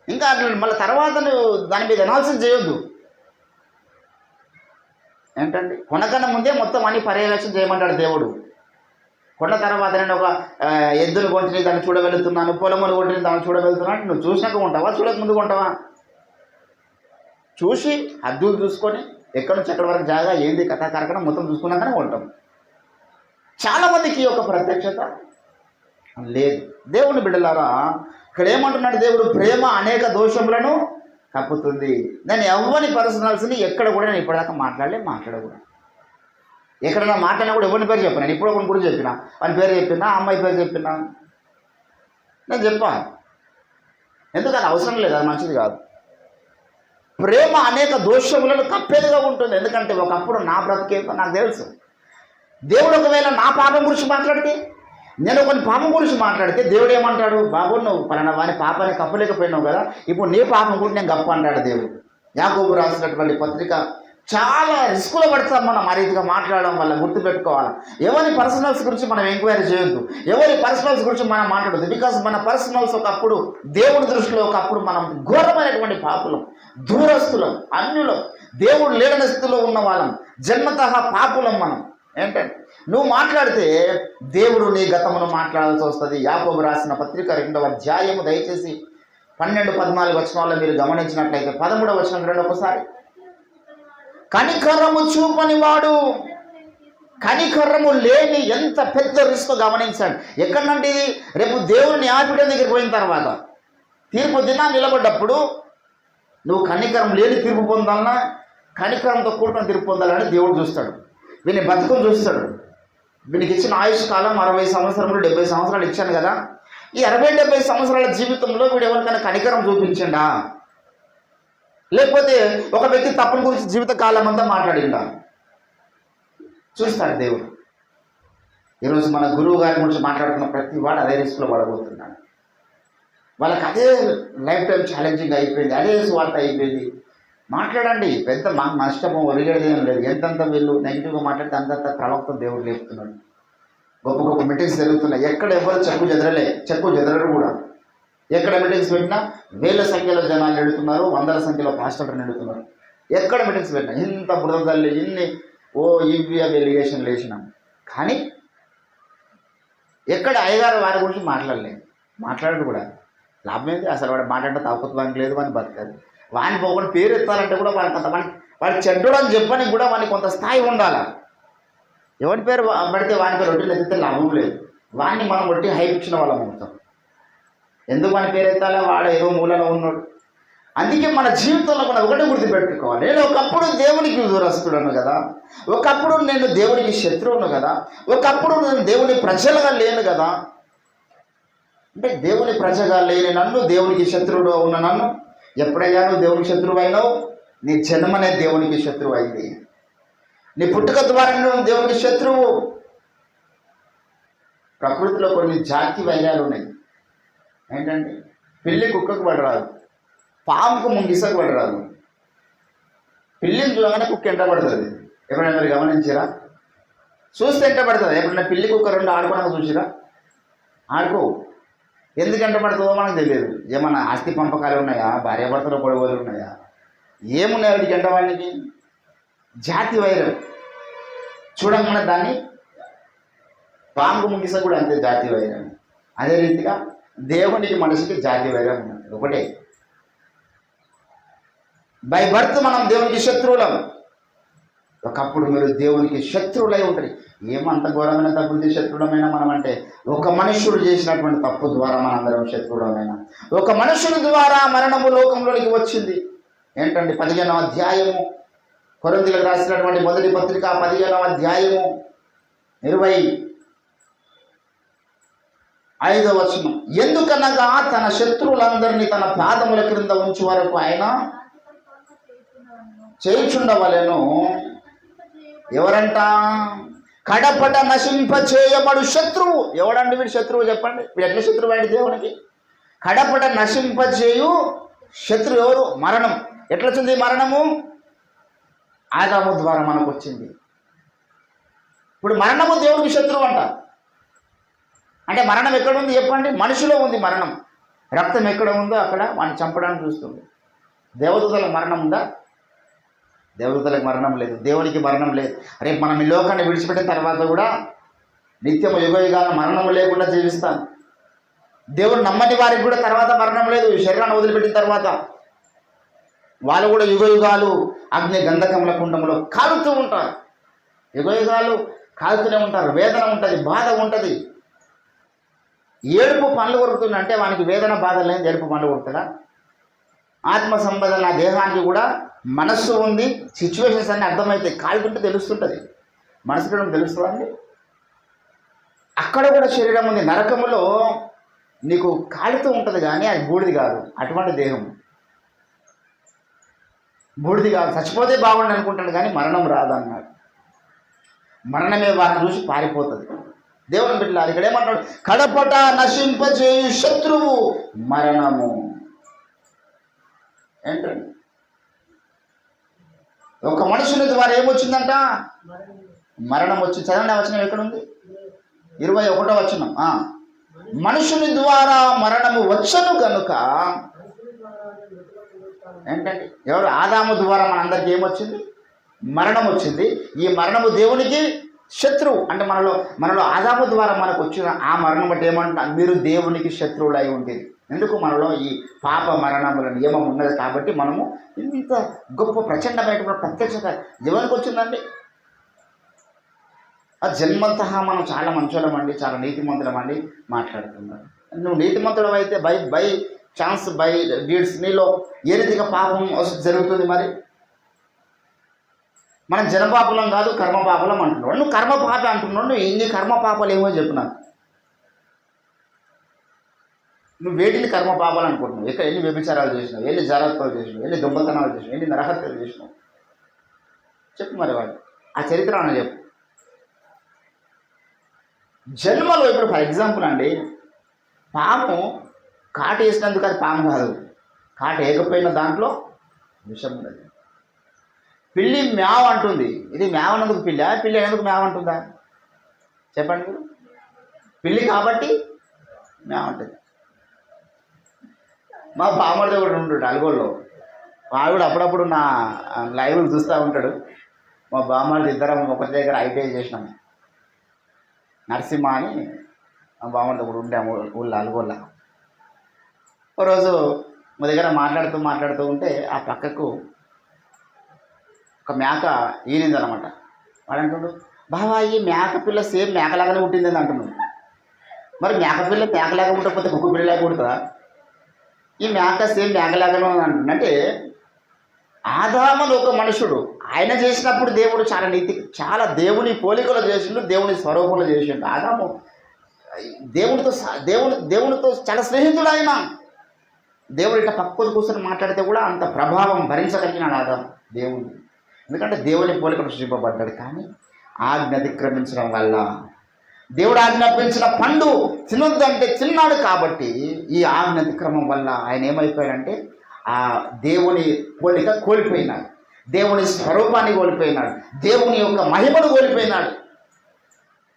ఇంకా మళ్ళీ తర్వాత నువ్వు దాని మీద అనాలిసిస్ చేయొద్దు. ఏంటండి, కొనకన్నా ముందే మొత్తం అన్ని పర్యవేక్షణ చేయమంటాడు దేవుడు. కొన్న తర్వాత నేను ఒక ఎద్దును కొంటిని దాన్ని చూడవెళ్తున్నాను, పొలమును కొంటిని దాన్ని చూడవెళ్తున్నాను. నువ్వు చూసినాక ఉంటావా, చూడక ముందు ఉంటావా? చూసి హద్దులు చూసుకొని ఎక్కడి నుంచి ఎక్కడి వరకు జాగా ఏంది కథా కార్యక్రమం మొత్తం చూసుకున్నాకనే ఉంటాం. చాలామందికి ఒక ప్రత్యక్షత లేదు. దేవుని బిడ్డలారా, ఇక్కడ ఏమంటున్నాడు దేవుడు? ప్రేమ అనేక దోషములను కప్పుతుంది. నేను ఎవరిని పర్సనల్స్ని ఎక్కడ కూడా నేను ఇప్పటిదాకా మాట్లాడకూడదు. ఎక్కడైనా మాట్లాడినా కూడా ఎవరిని పేరు చెప్పినా, నేను ఇప్పుడు ఒకరిని కూడా చెప్పినా, వాని పేరు చెప్పినా, అమ్మాయి పేరు చెప్పినా నేను చెప్పాను. ఎందుకు అది అవసరం లేదు, అది మంచిది కాదు. ప్రేమ అనేక దోషములను కప్పేదిగా ఉంటుంది. ఎందుకంటే ఒకప్పుడు నా బ్రతికేందో నాకు తెలుసు. దేవుడు ఒకవేళ నా పాపం గురించి మాట్లాడితే, నేను కొన్ని పాపం గురించి మాట్లాడితే దేవుడు ఏమంటాడు? బాబు నువ్వు పలానా వాని పాపాన్ని కప్పలేకపోయినావు కదా, ఇప్పుడు నీ పాపం గురించి నేను గప్ప అంటాడు దేవుడు. యాకోబు రాసినటువంటి పత్రిక చాలా రిస్కులో పడతాం మనం ఆ రీతిగా మాట్లాడడం వల్ల. గుర్తుపెట్టుకోవాలి, ఎవరి పర్సనల్స్ గురించి మనం ఎంక్వైరీ చేయొద్దు, ఎవరి పర్సనల్స్ గురించి మనం మాట్లాడద్దు. బికాస్ మన పర్సనల్స్ ఒకప్పుడు దేవుడి దృష్టిలో ఒకప్పుడు మనం ఘోరమైనటువంటి పాపులం, దూరస్తులం, అన్యులం, దేవుడు లేడని స్థితిలో ఉన్న వాళ్ళం, జన్మతః పాపులం మనం. ఏంటంటే నువ్వు మాట్లాడితే దేవుడు నీ గతమును మాట్లాడాల్సి వస్తుంది. యాకోబు రాసిన పత్రిక 2వ అధ్యాయము దయచేసి 12-14 వచనాల్లో మీరు గమనించినట్లయితే 13వ వచనం చూడండి ఒకసారి. కనికరము చూపని వాడు, కనికరము లేని ఎంత పెద్ద రిస్క్ గమనించండి. ఎక్కడంటే ఇది రేపు దేవుని న్యాయపీఠం దగ్గరికి పోయిన తర్వాత తీర్పు దినా నిలబడ్డప్పుడు నువ్వు కనికరం లేని తీర్పు పొందాలన్నా కనికరంతో కూడుకున్న తీర్పు పొందాలని దేవుడు చూస్తాడు. వీని బతుకుని చూస్తాడు. వీనికి ఇచ్చిన ఆయుష్ కాలం 60 సంవత్సరములు 70 సంవత్సరాలు ఇచ్చాను కదా, ఈ 60-70 సంవత్సరాల జీవితంలో వీడు ఎవరికైనా కనికరం చూపించండా? లేకపోతే ఒక వ్యక్తి తప్పుల గురించి జీవితకాలం అంతా మాట్లాడిందా? చూస్తాడు దేవుడు. ఈరోజు మన గురువు గారి గురించి మాట్లాడుతున్న ప్రతి వాడు అదే రిస్క్లో పడబోతున్నాడు. వాళ్ళకి అదే లైఫ్ టైం ఛాలెంజింగ్ అయిపోయింది, అదే స్వార్థ అయిపోయింది. మాట్లాడండి, పెద్ద నష్టము ఒరిగేది ఏం లేదు. ఎంతంత వీళ్ళు నెగిటివ్గా మాట్లాడితే అంతంత ప్రవక్త దేవుడు లేపుతున్నాడు. గొప్ప గొప్ప మీటింగ్స్ జరుగుతున్నాయి. ఎక్కడ ఎవరు చెక్కు చెదరరు కూడా. ఎక్కడ మీటింగ్స్ పెట్టినా వేల సంఖ్యలో జనాలు నెడుతున్నారు, వందల సంఖ్యలో పాస్టర్లు నెడుతున్నారు. ఎక్కడ మీటింగ్స్ పెట్టినా ఇంత బురద తల్లి ఇన్ని ఇవి అవి ఎలిగేషన్లు వేసినాం. కానీ ఎక్కడ అయ్యగారు వారి గురించి మాట్లాడడు కూడా. లాభం ఏంటి? అసలు వాడు మాట్లాడితే తాకుతానికి లేదు, వాడిని బతకాలి. వాడిని పోకుండా పేరు ఎత్తాలంటే కూడా వాడికి చెడ్డడు అని చెప్పని కూడా వాడికి కొంత స్థాయి ఉండాలి. ఎవరి పేరు పడితే వాని పేరు రొట్టెలు ఎత్తితే లాభం లేదు. వాడిని మనం ఒట్టి హైప్ ఇచ్చిన వాళ్ళం అవుతాం. ఎందుకు మన పేరు ఎత్తాలో? వాడు ఏదో మూలలో ఉన్నాడు. అందుకే మన జీవితంలో కూడా ఒకటి గుర్తుపెట్టుకోవాలి, నేను ఒకప్పుడు దేవునికి దూరస్తుడను కదా, ఒకప్పుడు నేను దేవునికి శత్రువును కదా, ఒకప్పుడు నేను దేవుని ప్రజలుగా లేను కదా. అంటే దేవుని ప్రజగా లేని నన్ను, దేవునికి శత్రువుడు ఉన్న నన్ను ఎప్పుడైనా నువ్వు దేవునికి శత్రువు అయినావు? నీ జన్మనే దేవునికి శత్రువు అయింది. నీ పుట్టుక ద్వారా నువ్వు దేవునికి శత్రువు. ప్రకృతిలో కొన్ని జాతి వైరాలు ఉన్నాయి. ఏంటంటే పిల్లి కుక్కకు పడరాదు, పాముకు ముంగిసకు పడరాదు. పిల్లిని చూడగానే కుక్క ఎంట పడుతుంది. ఎప్పుడైనా మీరు గమనించారా? చూస్తే ఎంట పడుతుంది. ఎప్పుడైనా పిల్లి కుక్క రెండు ఆడుకోవడానికి చూసిరా? ఆడుకో. ఎందుకు ఎంట పడుతుందో మనకు తెలియదు. ఏమన్నా ఆస్తి పంపకాలు ఉన్నాయా? భార్యాభర్తల గొడవలు ఉన్నాయా? ఏమున్నాయి వాడికి ఎంట? వాడికి జాతి వైరం. చూడగానే దాన్ని పాముకు ముంగిస కూడా అంతే జాతి వైరం. అదే రీతిగా దేవునికి మనిషికి జాతి వైరం ఉన్నది ఒకటే. బై బర్త్ మనం దేవునికి శత్రువులం. ఒకప్పుడు మీరు దేవునికి శత్రువులై ఉంటారు. ఏమంత ఘోరమైన తప్పులు శత్రువులమైన మనం అంటే ఒక మనుష్యుడు చేసినటువంటి తప్పు ద్వారా మనందరం శత్రువులమైన. ఒక మనుషుని ద్వారా మరణము లోకంలోనికి వచ్చింది. ఏంటండి? 15వ అధ్యాయము, కొరింథీయులకు రాసినటువంటి మొదటి పత్రిక 15వ అధ్యాయము 25వ వచనం. ఎందుకనగా తన శత్రువులందరినీ తన పాదముల క్రింద ఉంచు వరకు ఆయన చేయుచుండవలెను. ఎవరంట? కడపట నశింప చేయబడు శత్రువు. ఎవడండి వీడు శత్రువు? చెప్పండి. వీడు ఎట్లా శత్రువు అండి దేవునికి? కడపట నశింప చేయు శత్రువు ఎవరు? మరణం. ఎట్లా వచ్చింది మరణము? ఆదాము ద్వారా మనకు వచ్చింది. ఇప్పుడు మరణము దేవునికి శత్రువు అంట. అంటే మరణం ఎక్కడ ఉంది చెప్పండి? మనిషిలో ఉంది మరణం. రక్తం ఎక్కడ ఉందో అక్కడ వాడిని చంపడానికి చూస్తుంది. దేవదూతలకు మరణం ఉందా? దేవదూతలకు మరణం లేదు, దేవునికి మరణం లేదు. రేపు మనం ఈ లోకాన్ని విడిచిపెట్టిన తర్వాత కూడా నిత్యం యుగయుగాల మరణం లేకుండా జీవిస్తాను. దేవుడు నమ్మని వారికి కూడా తర్వాత మరణం లేదు. శరీరాన్ని వదిలిపెట్టిన తర్వాత వాళ్ళు కూడా యుగయుగాలు అగ్ని గంధకముల కుండంలో కాలుతూ ఉంటారు. యుగయుగాలు కాలుతూనే ఉంటారు. వేదన ఉంటుంది, బాధ ఉంటుంది. ఏడుపు పండ్లు కొరుకుతుందంటే వానికి వేదన బాధ లేదు, ఏడుపు పండ్లు కొరుకుతుందా? ఆత్మ సంబంధం నా దేహానికి కూడా మనస్సు ఉంది. సిచ్యువేషన్స్ అన్నీ అర్థమవుతాయి. కాలుతుంటే తెలుస్తుంటుంది. మనసు కూడా తెలుస్తుందండి. అక్కడ కూడా శరీరం ఉంది. నరకములో నీకు కాలుతూ ఉంటుంది కానీ అది బూడిది కాదు. అటువంటి దేహం బూడిది కాదు. చచ్చిపోతే బాగుండి అనుకుంటాడు కానీ మరణం రాదు అన్నాడు. మరణమే వారిని చూసి పారిపోతుంది. దేవుని బిడ్డలారా, ఇక్కడ ఏమంటాడు? కడపట నశింపజేయు శత్రువు మరణము. ఏంటండి? ఒక మనుషుని ద్వారా ఏమొచ్చిందంట? మరణం వచ్చింది. చదవండి వచనం ఎక్కడ ఉంది? 21వ వచనం. మనుషుని ద్వారా మరణము వచ్చను కనుక. ఏంటండి? ఎవరు? ఆదాము ద్వారా మనందరికీ ఏమొచ్చింది? మరణం వచ్చింది. ఈ మరణము దేవునికి శత్రువు. అంటే మనలో ఆదాము ద్వారా మనకు వచ్చిన ఆ మరణం బట్టి ఏమంటున్నా? మీరు దేవునికి శత్రువులై ఉండేది. ఎందుకు? మనలో ఈ పాప మరణముల నియమం ఉన్నది కాబట్టి మనము ఇంత గొప్ప ప్రచండమైనటువంటి ప్రత్యక్షత ఎవరికి వచ్చిందండి? ఆ జన్మంతహా మనం చాలా మంచోళ్ళమండి, చాలా నీతిమంతులమండి మాట్లాడుతున్నారు. నువ్వు నీతిమంతుడు అయితే బై ఛాన్స్ బై డీడ్స్ నీలో ఏ రీతిగా పాపం జరుగుతుంది? మరి మనం జనపాపులం కాదు కర్మపాపులం అంటున్నాడు. నువ్వు కర్మపాప అంటున్నాడు. నువ్వు ఇన్ని కర్మపాపాలు ఏమో చెప్పు నాకు. నువ్వు వేటిని కర్మ పాపాలు అనుకుంటున్నావు? ఎక్కడ ఎన్ని వ్యభిచారాలు చేసినావు, ఎన్ని జాగ్రత్తలు చేసినావు, ఎన్ని దొంగతనాలు చేసినావు, ఎన్ని నరహత్యలు చేసినావు? చెప్పు మరి వాడు ఆ చరిత్ర అని చెప్పు. జన్మలో ఇప్పుడు ఫర్ ఎగ్జాంపుల్ అండి, పాము కాటు వేసినందుకు అది పాము కాదు, కాటు వేయకపోయిన దాంట్లో విషం ఉన్నది. పిల్లి మ్యావ్ అంటుంది, ఇది మ్యావ్ అన్నందుకు పిల్లి, పిల్లి అయినందుకు మ్యావ్ అంటుందా? చెప్పండి మీరు. పిల్లి కాబట్టి మ్యావ్ అంటుంది. మా బామ్మడితో కూడా ఉంటాడు అల్గోల్లో, వాడు కూడా అప్పుడప్పుడు నా లైవ్లు చూస్తూ ఉంటాడు. మా బామ్మడిది ఇద్దరం ఒకరి దగ్గర ఐటీఐ చేసినాం. నరసింహ అని మా బామ్మడితో కూడా ఉండాము ఊళ్ళో అల్గోళ్ళ. ఒకరోజు మా దగ్గర మాట్లాడుతూ ఉంటే ఆ పక్కకు ఒక మేక ఈనిందనమాట. వాడు అంటుండు, బావా ఈ మేక పిల్ల సేమ్ మేకలాగానే పుట్టింది అంటున్నాడు. మరి మేకపిల్ల మేకలాగా పుట్టకపోతే కుక్క పిల్లలాగా పుడుతుందా? ఈ మేక సేమ్ మేకలాగానే అంటుంది. అంటే ఆదామును ఒక మనుషుడు, ఆయన చేసినప్పుడు దేవుడు చాలా దేవుని పోలికలో చేసిండు, దేవుని స్వరూపంలో చేసిండు. ఆదాము దేవునితో చాలా స్నేహితుడు. ఆయన దేవుడు ఇట్లా పక్కకు కూర్చొని మాట్లాడితే కూడా అంత ప్రభావం భరించగలిగినాడు ఆదాము దేవుడు. ఎందుకంటే దేవుని పోలికలు సృష్టింపబడ్డాడు. కానీ ఆజ్ఞ అతిక్రమించడం వల్ల, దేవుడు ఆజ్ఞాపించిన పండు తినొద్దంటే తిన్నాడు. కాబట్టి ఈ ఆజ్ఞ అతిక్రమం వల్ల ఆయన ఏమైపోయాడంటే ఆ దేవుని పోలిక కోల్పోయినాడు, దేవుని స్వరూపాన్ని కోల్పోయినాడు, దేవుని యొక్క మహిమను కోల్పోయినాడు.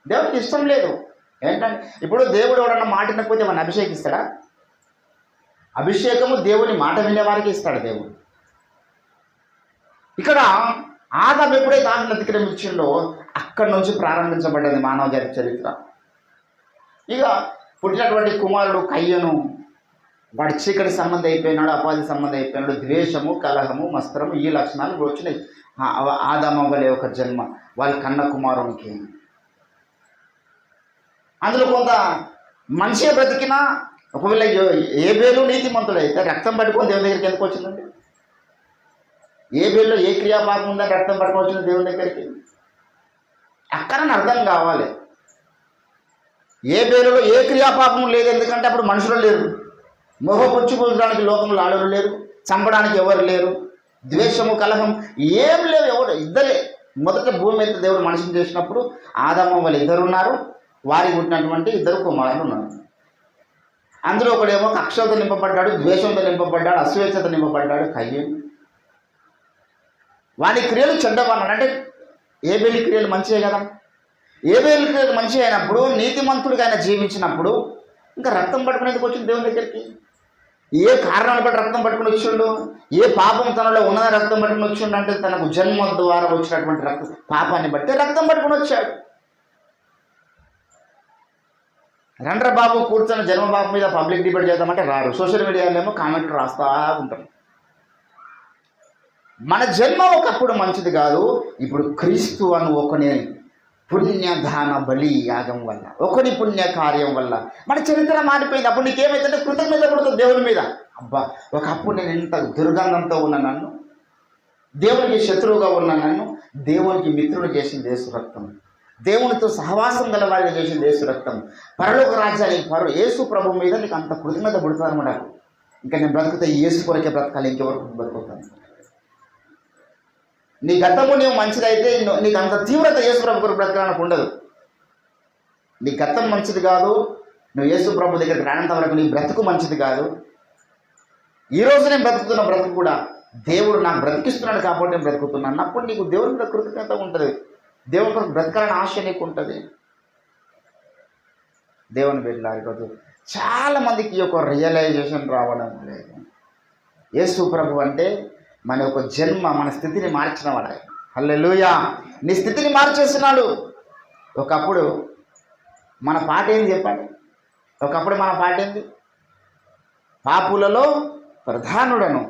దేవునికి ఇష్టం లేదు. ఏంటంటే ఇప్పుడు దేవుడు ఎవడన్నా మాట వినకపోతే మన అభిషేకిస్తాడా? అభిషేకము దేవుని మాట వినేవారికి ఇస్తాడు దేవుడు. ఇక్కడ ఆదాము ఎప్పుడైతే ఆజ్ఞ అతిక్రమించిండో అక్కడి నుంచి ప్రారంభించబడ్డది మానవ జాతి చరిత్ర. ఇక పుట్టినటువంటి కుమారుడు కయ్యను, వాడి చీకటి సంబంధం అయిపోయినాడు, అపాధి సంబంధం అయిపోయినాడు. ద్వేషము, కలహము, మస్త్రము, ఈ లక్షణాలు వచ్చినాయి ఆదాము వలె ఒక జన్మ వాళ్ళ కన్న కుమారునికి. అందులో కొంత మంచిగా బ్రతికినా, ఒకవేళ ఏబేలు నీతిమంతుడైతే రక్తం పట్టుకొని దేవుని దగ్గరికి ఎందుకు వచ్చిందండి? ఏబేలులో ఏ క్రియాపాపం ఉందని రక్తం పట్టుకొని వచ్చింది దేవుని దగ్గరికి? అక్కడ అర్థం కావాలి. ఏబేలులో ఏ క్రియాపాపం లేదు, ఎందుకంటే అప్పుడు మనుషులు లేరు, మొహపుచ్చుకోవడానికి లోకంలో ఆడరు లేరు, చంపడానికి ఎవరు లేరు, ద్వేషము, కలహం ఏం లేవు. ఎవరు ఇద్దరే. మొదట భూమి మీద దేవుడు మనిషిని చేసినప్పుడు ఆదాము వాళ్ళు ఇద్దరు ఉన్నారు, వారికి పుట్టినటువంటి ఇద్దరు కుమారులు ఉన్నారు. అందులో ఒకడేమో కక్షలతో నింపబడ్డాడు, ద్వేషంతో నింపబడ్డాడు, అస్వేచ్ఛతో నింపబడ్డాడు కయ్యను. వాని క్రియలు చెడ్డవన్నాడు. అంటే ఏబేలి క్రియలు మంచివే కదా. ఏబేలి క్రియలు మంచి అయినప్పుడు, నీతిమంతుడిగా ఆయన జీవించినప్పుడు ఇంకా రక్తం పట్టుకునేందుకు వచ్చింది దేవుని దగ్గరికి? ఏ కారణాలు బట్టి రక్తం పట్టుకుని వచ్చిండు? ఏ పాపం తనలో ఉన్నదని రక్తం పట్టుకుని వచ్చిండు? అంటే తనకు జన్మ ద్వారా వచ్చినటువంటి పాపాన్ని బట్టి రక్తం పట్టుకుని వచ్చాడు. రండ్ర బాబు కూర్చొని జన్మబాబు మీద పబ్లిక్ డిబేట్ చేద్దామంటే రారు. సోషల్ మీడియాలో కామెంట్లు రాస్తూ ఉంటాం. మన జన్మ ఒకప్పుడు మంచిది కాదు. ఇప్పుడు క్రీస్తు అను ఒకని పుణ్యదాన బలి యాగం వల్ల, ఒకని పుణ్య కార్యం వల్ల మన చరిత్ర మారిపోయింది. అప్పుడు నీకేమైతే కృతజ్ఞత పడుతుంది దేవుని మీద. అబ్బా, ఒకప్పుడు నేను ఇంత దుర్గంధంతో ఉన్న నన్ను, దేవునికి శత్రువుగా ఉన్న నన్ను దేవునికి మిత్రుడు చేసింది యేసు రక్తం, దేవునితో సహవాసం గల వారిని చేసింది యేసు రక్తం. పరలోక రాజ్యానికి యేసు ప్రభు మీద నీకు అంత కృతజ్ఞత పడుతుందన్నమాట. ఇంకా నేను బ్రతుకుతా యేసు కొరకే బ్రతకాలి, ఇంకెవరికి బ్రతుకుతాను. నీ గతము నీవు మంచిదైతే నీకు అంత తీవ్రత యేసు ప్రభు కొరకు బ్రతకడానికి ఉండదు. నీ గతం మంచిది కాదు, నువ్వు యేసు ప్రభు దగ్గరికి రానంత వరకు నీ బ్రతుకు మంచిది కాదు. ఈరోజు నేను బ్రతుకుతున్న బ్రతుకు కూడా దేవుడు నాకు బ్రతికిస్తున్నాడు కాబట్టి నేను బ్రతుకుతున్నాను. అప్పుడు నీకు దేవుని మీద కృతజ్ఞత ఉంటుంది, దేవుని కొరకు బ్రతకాలని ఆశ నీకు ఉంటుంది. దేవుని బిడ్డలారా, ఈరోజు చాలామందికి ఈ యొక్క రియలైజేషన్ రావడం లేదు. యేసు ప్రభు అంటే మన యొక్క జన్మ, మన స్థితిని మార్చిన వాడు. హల్లెలూయా. నీ స్థితిని మార్చేస్తున్నాడు. ఒకప్పుడు మన పాట ఏంది చెప్పండి? ఒకప్పుడు మన పాట ఏంది? పాపులలో ప్రధానుడను.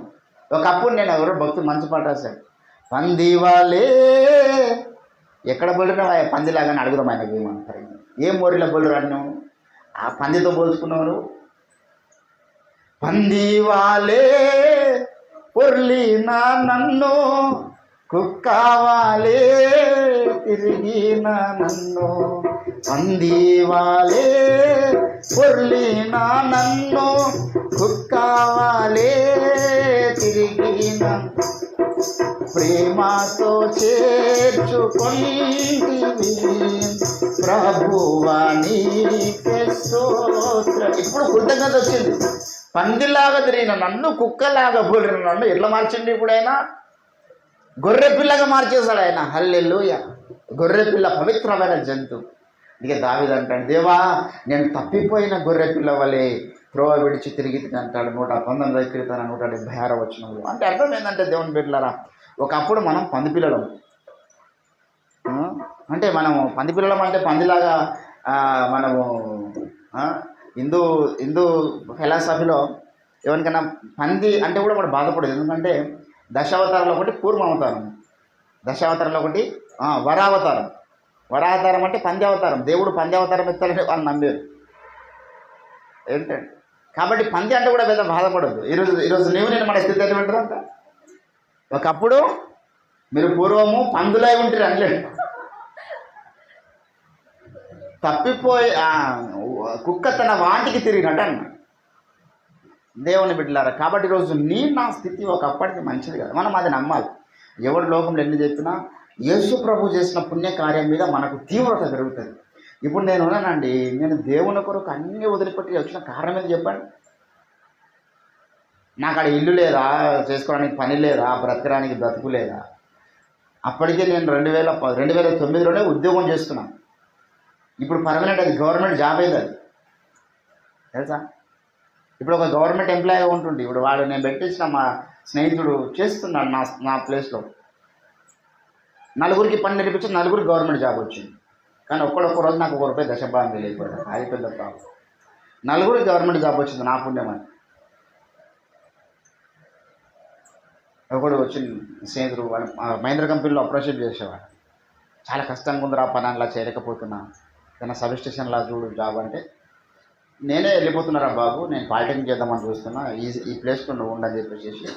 ఒకప్పుడు నేను ఎవరో భక్తులు మంచి పాట రాశాడు. పందివాలే, ఎక్కడ బొలిరా పందిలాగానే అడుగుదాం ఆయనకి ఏమంటారు. ఏం మోరిలో బొలిరా నువ్వు? ఆ పందితో పోల్చుకున్నావు. పందివాలే పొర్లిన నన్ను, కుక్కవాలే తిరిగిన నన్ను, పందివాలే పొర్లిన నన్ను కుక్కవాలే తిరిగిన ప్రేమతో చేర్చుకొంటివి ప్రభువా నీకే స్తోత్రం. ఇప్పుడు కృతజ్ఞత వచ్చింది. పందిలాగా తిరిగిన నన్ను కుక్కలాగా పోలిన నన్ను ఎట్లా మార్చండి? ఇప్పుడైనా గొర్రె పిల్లగా మార్చేశాడు ఆయన. హల్లెలూయా. గొర్రె పిల్ల పవిత్రమైన జంతువు. ఇక దావీదు అంటాడు, దేవా నేను తప్పిపోయిన గొర్రె పిల్ల వలె త్రోవ విడిచి తిరిగి అంటాడు 119 కీర్తన 176 వచనంలో. అంటే అర్థం ఏంటంటే దేవుని బిడ్డలారా, ఒకప్పుడు మనం పంది పిల్లలం. అంటే మనము పంది పిల్లలం అంటే పందిలాగా మనము హిందూ ఫిలాసఫీలో ఎవరికైనా పంది అంటే కూడా వాడు బాధపడదు. ఎందుకంటే దశావతారంలో ఒకటి కూర్మ అవతారం, దశావతారంలో ఒకటి వరావతారం. వరావతారం అంటే పంది అవతారం. దేవుడు పంది అవతారం ఎత్తాలని వాళ్ళు నమ్మారు ఏంటంటే. కాబట్టి పంది అంటే కూడా పెద్ద బాధపడదు. ఈరోజు నేను మన స్థితి ఎటువంటి అంట. ఒకప్పుడు మీరు పూర్వము పందులై ఉంటారు అనలేదు, తప్పిపోయి కుక్క తన వాటికి తిరిగినట్టు అన్న దేవుని బిడ్డలారా. కాబట్టి ఈరోజు నా స్థితి ఒకప్పటికి మంచిది కదా, మనం అది నమ్మాలి. ఎవరి లోకంలో ఎన్ని చెప్పినా యేసు ప్రభు చేసిన పుణ్యకార్యం మీద మనకు తీవ్రత పెరుగుతుంది. ఇప్పుడు నేను ఉన్నానండి, నేను దేవుని కొరకు అన్నీ వదిలిపెట్టి వచ్చిన కారణం ఏది చెప్పండి? నాకు అక్కడ ఇల్లు లేదా, చేసుకోవడానికి పని లేదా, బ్రతకడానికి బ్రతుకు లేదా? అప్పటికే నేను 2009లోనే ఉద్యోగం చేస్తున్నాను. ఇప్పుడు పర్మనెంట్, అది గవర్నమెంట్ జాబ్ అయింది, అది తెలుసా. ఇప్పుడు ఒక గవర్నమెంట్ ఎంప్లాయీగా ఉంటుండే. ఇప్పుడు వాడు నేను పెట్టించిన మా స్నేహితుడు చేస్తున్నాడు నా ప్లేస్లో. నలుగురికి పని నేర్పించి నలుగురికి గవర్నమెంట్ జాబ్ వచ్చింది. కానీ ఒక్క రోజు నాకు ₹1 దశభాగం వెళ్ళిపోయాడు. అది పెద్ద ప్రాబ్లం. నలుగురికి గవర్నమెంట్ జాబ్ వచ్చింది నా పుణ్యమని. ఒకడు వచ్చింది స్నేహితుడు, వాడు మహేంద్ర కంపెనీలో అప్రోషిప్ చేసేవాడు. చాలా కష్టంగా ఉందిరా పని, అలా చేయలేకపోతున్నా, కానీ సబ్ స్టేషన్లా చూడు జాబ్ అంటే, నేనే వెళ్ళిపోతున్నారా బాబు, నేను పాలిటెక్నిక్ చేద్దామని చూస్తున్నా, ఈ ప్లేస్లో నువ్వు ఉండని చెప్పేసి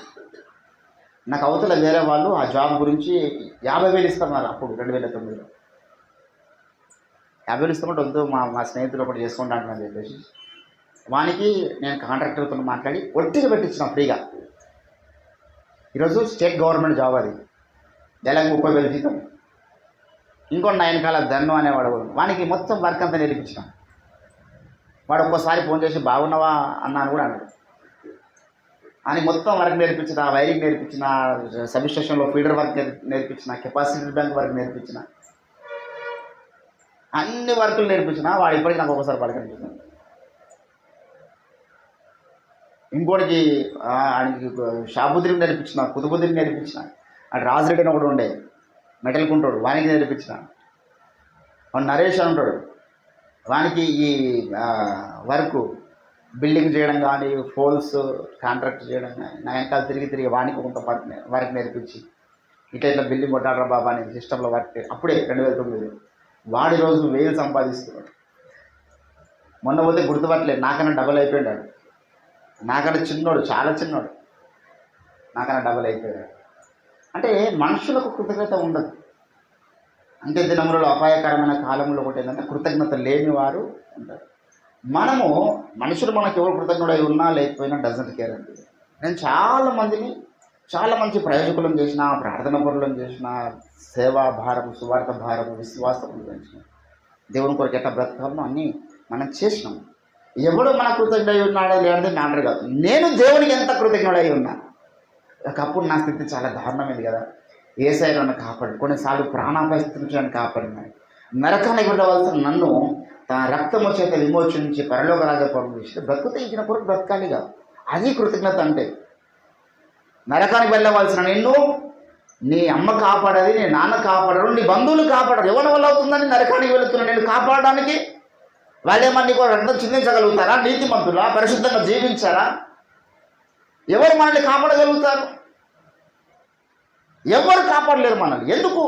నాకు అవతల వేరే వాళ్ళు ఆ జాబ్ గురించి 50,000 ఇస్తున్నారు. అప్పుడు 2009లో 50,000 ఇస్తామంటే వద్దు, మా స్నేహితులు ఒకటి చేసుకుంటానని చెప్పేసి వానికి నేను కాంట్రాక్టర్తో మాట్లాడి ఒట్టిగా పెట్టించిన ఫ్రీగా. ఈరోజు స్టేట్ గవర్నమెంట్ జాబ్, అది నెలకు 30,000 జీతం. ఇంకొన్ని 9 కాల ధన్ను అనేవాడు, వానికి మొత్తం వర్క్ అంతా నేర్పించిన. వాడు ఒక్కోసారి ఫోన్ చేసి బాగున్నావా అన్నాను కూడా అన్నాడు. అని మొత్తం వర్క్ నేర్పించిన, వైరింగ్ నేర్పించిన, సబ్ స్టేషన్లో ఫీడర్ వర్క్ నేర్పించిన, కెపాసిటీ బ్యాంక్ వర్క్ నేర్పించిన, అన్ని వర్కులు నేర్పించిన. వాడు ఇప్పటికీ నాకు ఒకసారి పడక అనిపిస్తుంది. ఇంకోటికి ఆయనకి షాబుద్రికి నేర్పించిన, కుతుబుద్రికి నేర్పించిన. అటు రాజరెడ్డి అని ఒకటి ఉండే మెటల్ కుంటాడు, వానికి నేర్పించిన. వాడు నరేష్ అని ఉంటాడు, వానికి ఈ వర్క్ బిల్డింగ్ చేయడం కానీ, ఫోల్స్ కాంట్రాక్ట్ చేయడం కానీ, నా వెనకాల తిరిగి వానికి కొంత వర్క్ నేర్పించి, ఇట్లా బిల్డింగ్ కొట్టాడరా బాబా అని సిస్టంలో వర్క్. అప్పుడే 2009 వాడి రోజు 1000 సంపాదిస్తున్నాడు. మొన్న పోతే గుర్తుపట్టలేదు, నాకన్నా డబల్ అయిపోయాడు. నాకన్నా చిన్నోడు, చాలా చిన్నోడు, నాకన్నా డబల్ అయిపోయాడు. అంటే మనుషులకు కృతజ్ఞత ఉండదు. అంటే దినములలో అపాయకరమైన కాలంలో ఒకటి ఏంటంటే కృతజ్ఞత లేని వారు ఉంటారు. మనుషులు మనకు ఎవరు కృతజ్ఞుడై ఉన్నా లేకపోయినా డజంట్ కేర్ అండి. నేను చాలా మంచి ప్రయోజకులను చేసిన, ప్రార్థన పరులను చేసిన, సేవా భారం, సువార్త భారం, విశ్వాసం పెంచిన, దేవుని కొరకు ఎట్లా బ్రతకాలను అన్నీ మనం చేసినాం. ఎవడు మన కృతజ్ఞుడై ఉన్నాడో లేదంటే మ్యాటర్ కాదు. నేను దేవునికి ఎంత కృతజ్ఞుడై ఉన్నా. ఒకప్పుడు నా స్థితి చాలా దారుణమైంది కదా, యేసయ్య నన్ను కాపాడు, కొన్నిసార్లు ప్రాణాపాయ స్థితి నుంచి నన్ను కాపాడినాడు. నరకానికి వెళ్ళవలసిన నన్ను తన రక్తము చేత విమోచించి పరలోక రాజపురం చేసి బ్రతుకుతే ఇచ్చిన కొరకు బ్రతకాలిగా. అది కృతజ్ఞత అంటే. నరకానికి వెళ్ళవలసిన నిన్ను నీ అమ్మ కాపాడది, నీ నాన్న కాపాడరు, నీ బంధువులు కాపాడరు. ఎవరి వల్ల అవుతుందని నరకానికి వెళుతున్నా నేను కాపాడడానికి? వాళ్ళేమన్నా నీకు రక్తం చిందించగలుగుతారా? నీతిమంతులా? పరిశుద్ధంగా జీవించారా? ఎవరు మనల్ని కాపాడగలుగుతారు? ఎవరు కాపాడలేరు మనల్ని. ఎందుకు?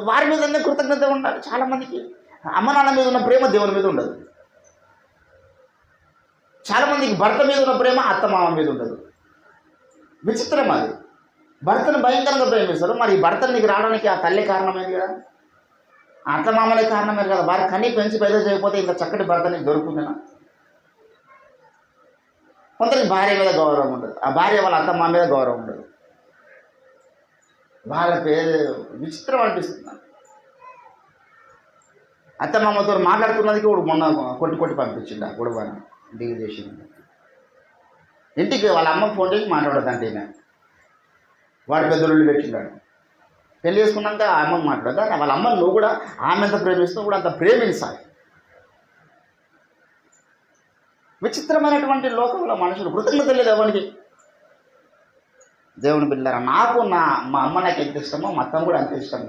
వారి మీద కృతజ్ఞత ఉండాలి. చాలామందికి అమ్మ నాన్న మీద ఉన్న ప్రేమ దేవుని మీద ఉండదు. చాలామందికి భర్త మీద ఉన్న ప్రేమ అత్తమామ మీద ఉండదు. విచిత్రం అది. భర్తను భయంకరంగా ప్రేమిస్తారు. మరి భర్తను నీకు రావడానికి ఆ తల్లి కారణమైంది కదా. అత్త మామలే కారణమే కదా. వారి కన్నీ పెంచి పెద్ద చేయకపోతే ఇంత చక్కటి భర్త నీకు దొరుకుతుందేనా? కొందరికి భార్య మీద గౌరవం ఉండదు, ఆ భార్య వాళ్ళ అత్త మామ మీద గౌరవం ఉండదు. వాళ్ళ పేరు విచిత్రం అనిపిస్తుంది. అత్త మామతో మాట్లాడుతున్నదికి వాడు మొన్న కొట్టి పంపించిండు ఆ గొడవని డిగ్రీ చేసింది. ఇంటికి వాళ్ళ అమ్మకు ఫోన్ చేసి మాట్లాడదంటే వాడు పెద్దలు పెట్టిండాడు. పెళ్లి చేసుకున్నాక ఆ అమ్మకు మాట్లాడదా? వాళ్ళ అమ్మను నువ్వు కూడా ఆమె ఎంత ప్రేమిస్తూ కూడా అంత ప్రేమించాలి. విచిత్రమైనటువంటి లోకంలో మనుషులు కృతజ్ఞత లేదు ఎవరికి. దేవుని బిడ్డలారా, నాకు మా అమ్మ నాకు ఎంత ఇష్టమో మా అత్తమ్మ కూడా అంతే ఇష్టం.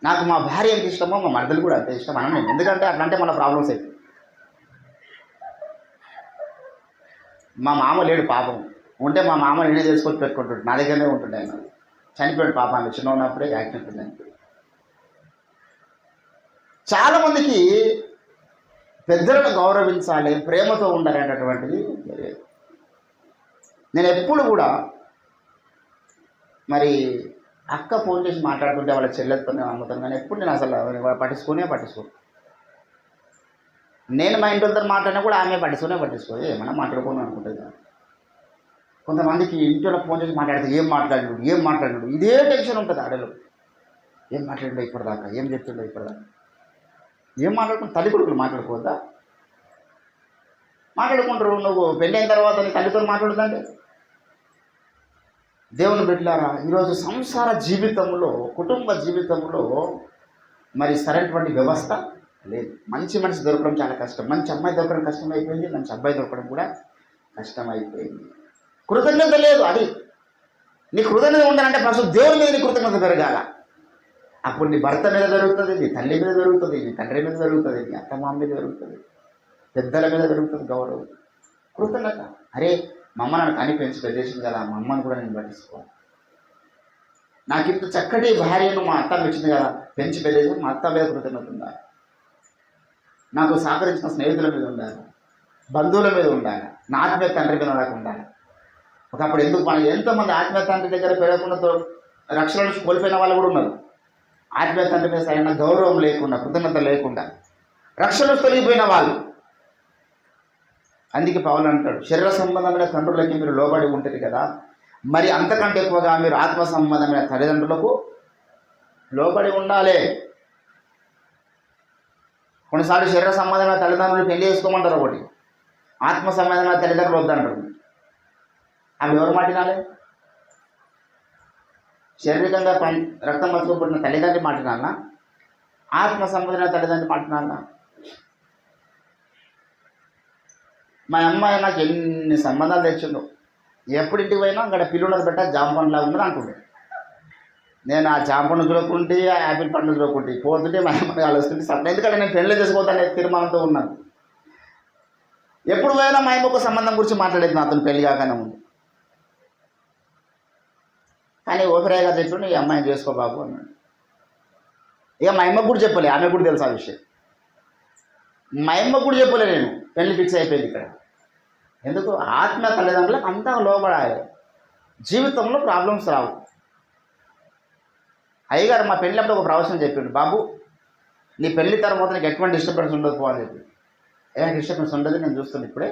నాకు మా భార్య ఎంత ఇష్టమో మా మరదలు కూడా అంతే ఇష్టం అన్న నేను. ఎందుకంటే అట్లంటే మన ప్రాబ్లమ్స్ అవుతాయి. మా మామ లేడు పాపం, ఉంటే మా మామ నేనే చేసుకొని పెట్టుకుంటాడు, నా దగ్గరనే ఉంటుండే. ఆయన చనిపోయాడు పాపం, చిన్న ఉన్నప్పుడే యాక్సిడెంట్ ఉంది. చాలామందికి పెద్దలను గౌరవించాలి, ప్రేమతో ఉండాలి అనేటటువంటిది తెలియదు. నేను ఎప్పుడు కూడా మరి అక్క ఫోన్ చేసి మాట్లాడుతుంటే వాళ్ళ చెల్లెలతో నేను అమ్ముతాను, కానీ ఎప్పుడు నేను అసలు పట్టించుకోను. నేను మా ఇంటి వాళ్ళతో మాట్లాడినా కూడా ఆమె పట్టించుకోదు, ఏమన్నా మాట్లాడుకోను అనుకుంటుంది. కొంతమందికి ఇంట్లో ఫోన్ చేసి మాట్లాడితే ఏం మాట్లాడు ఇదే టెన్షన్ ఉంటుంది ఆడలో. ఏం మాట్లాడిండో ఇప్పటిదాకా, ఏం చెప్తుండో ఇప్పటిదాకా, ఏం మాట్లాడుకుంటూ తల్లి కొడుకులు మాట్లాడుకోవద్దా? మాట్లాడుకుంటారు. నువ్వు పెళ్ళైన తర్వాత నీ తల్లితో మాట్లాడుతుందంటే. దేవుని బిడ్డలారా, ఈరోజు సంసార జీవితంలో, కుటుంబ జీవితంలో మరి సరైనటువంటి వ్యవస్థ లేదు. మంచి మనిషి దొరకడం చాలా కష్టం. మంచి అమ్మాయి దొరకడం కష్టమైపోయింది, మంచి అబ్బాయి దొరకడం కూడా కష్టమైపోయింది. కృతజ్ఞత లేదు. అది నీ కృతజ్ఞత ఉండాలంటే ఫస్ట్ దేవుని మీద నీ కృతజ్ఞత పెరగాల. అప్పుడు నీ భర్త మీద జరుగుతుంది, నీ తల్లి మీద జరుగుతుంది, నీ తండ్రి మీద జరుగుతుంది, నీ అత్తమామ మీద జరుగుతుంది, పెద్దల మీద జరుగుతుంది గౌరవం, కృతజ్ఞత. అరే మా అమ్మ నన్ను కని పెంచి పెద్దేసింది కదా, మా అమ్మని కూడా నేను పట్టించుకోవాలి. నాకు ఇంత చక్కటి భార్యను మా అత్త ఇచ్చింది కదా, పెంచి పెద్దేసి మా అత్త మీద కృతజ్ఞత ఉండాలి. నాకు సహకరించిన స్నేహితుల మీద ఉండాలి, బంధువుల మీద ఉండాలి, నా ఆత్మీయ తండ్రి మీద నాకు ఉండాలి. ఒకప్పుడు ఎందుకు మన ఎంతోమంది ఆత్మీయ తండ్రి దగ్గర పెరగకుండా రక్షణ నుంచి కోల్పోయిన వాళ్ళు కూడా ఉన్నారు. ఆత్మీయ తండ్రి మీద సరైన గౌరవం లేకుండా, కృతజ్ఞత లేకుండా రక్షణ తొలగిపోయిన వాళ్ళు. అందుకే పౌలు అంటాడు, శరీర సంబంధమైన తండ్రులకి మీరు లోబడి ఉంటుంది కదా, మరి అంతకంటే ఎక్కువగా మీరు ఆత్మ సంబంధమైన తల్లిదండ్రులకు లోబడి ఉండాలి. కొన్నిసార్లు శరీర సంబంధమైన తల్లిదండ్రులు పెళ్లి చేసుకోమంటారు, ఒకటి ఆత్మ సంబంధమైన తల్లిదండ్రులు వద్దంటారు. అవి ఎవరు మాటినాలి? శారీరకంగా రక్తం మతుకు పుట్టిన తల్లిదండ్రి మాటినాలనా, ఆత్మ సంబంధమైన తల్లిదండ్రి మాటినాలనా? మా అమ్మాయి నాకు ఎన్ని సంబంధాలు తెచ్చిందో, ఎప్పుడు ఇంటికి పోయినా అక్కడ పిల్లున్నది పెట్టా జామ పండులా ఉన్నది అంటుండే. నేను ఆ జామ పండు చూడకుంటే, ఆ యాపిల్ పండు చూడకుంటే పోతుంటే మా అమ్మాయి ఆలోచిస్తుంటే సపరేట్. ఎందుకంటే నేను పెళ్ళి చేసుకోవద్దని తీర్మానంతో ఉన్నాను. ఎప్పుడు పోయినా మా అమ్మ ఒక సంబంధం గురించి మాట్లాడేది నాతో పెళ్లి కాగానే ఉంది. కానీ ఓపెరాయ్ గారు చెప్తుండే, ఈ అమ్మాయిని చేసుకో బాబు అన్నాడు. ఇక మా అమ్మకు కూడా చెప్పలే, ఆమె కూడా తెలుసు ఆ విషయం. మా అమ్మకు కూడా చెప్పలే, నేను పెళ్లి ఫిక్స్ అయిపోయింది ఇక్కడ. ఎందుకు? ఆత్మ తల్లిదండ్రులకు అంతా లోబడాలి, జీవితంలో ప్రాబ్లమ్స్ రావు. అయ్యగారు మా పెళ్ళినప్పుడు ఒక ప్రవచనం చెప్పిండు, బాబు నీ పెళ్లి తర్వాత నీకు ఎటువంటి డిస్టర్బెన్స్ ఉండదు పో అని చెప్పి. ఏమైనా డిస్టర్బెన్స్ ఉండదు, నేను చూస్తాను ఇప్పుడే.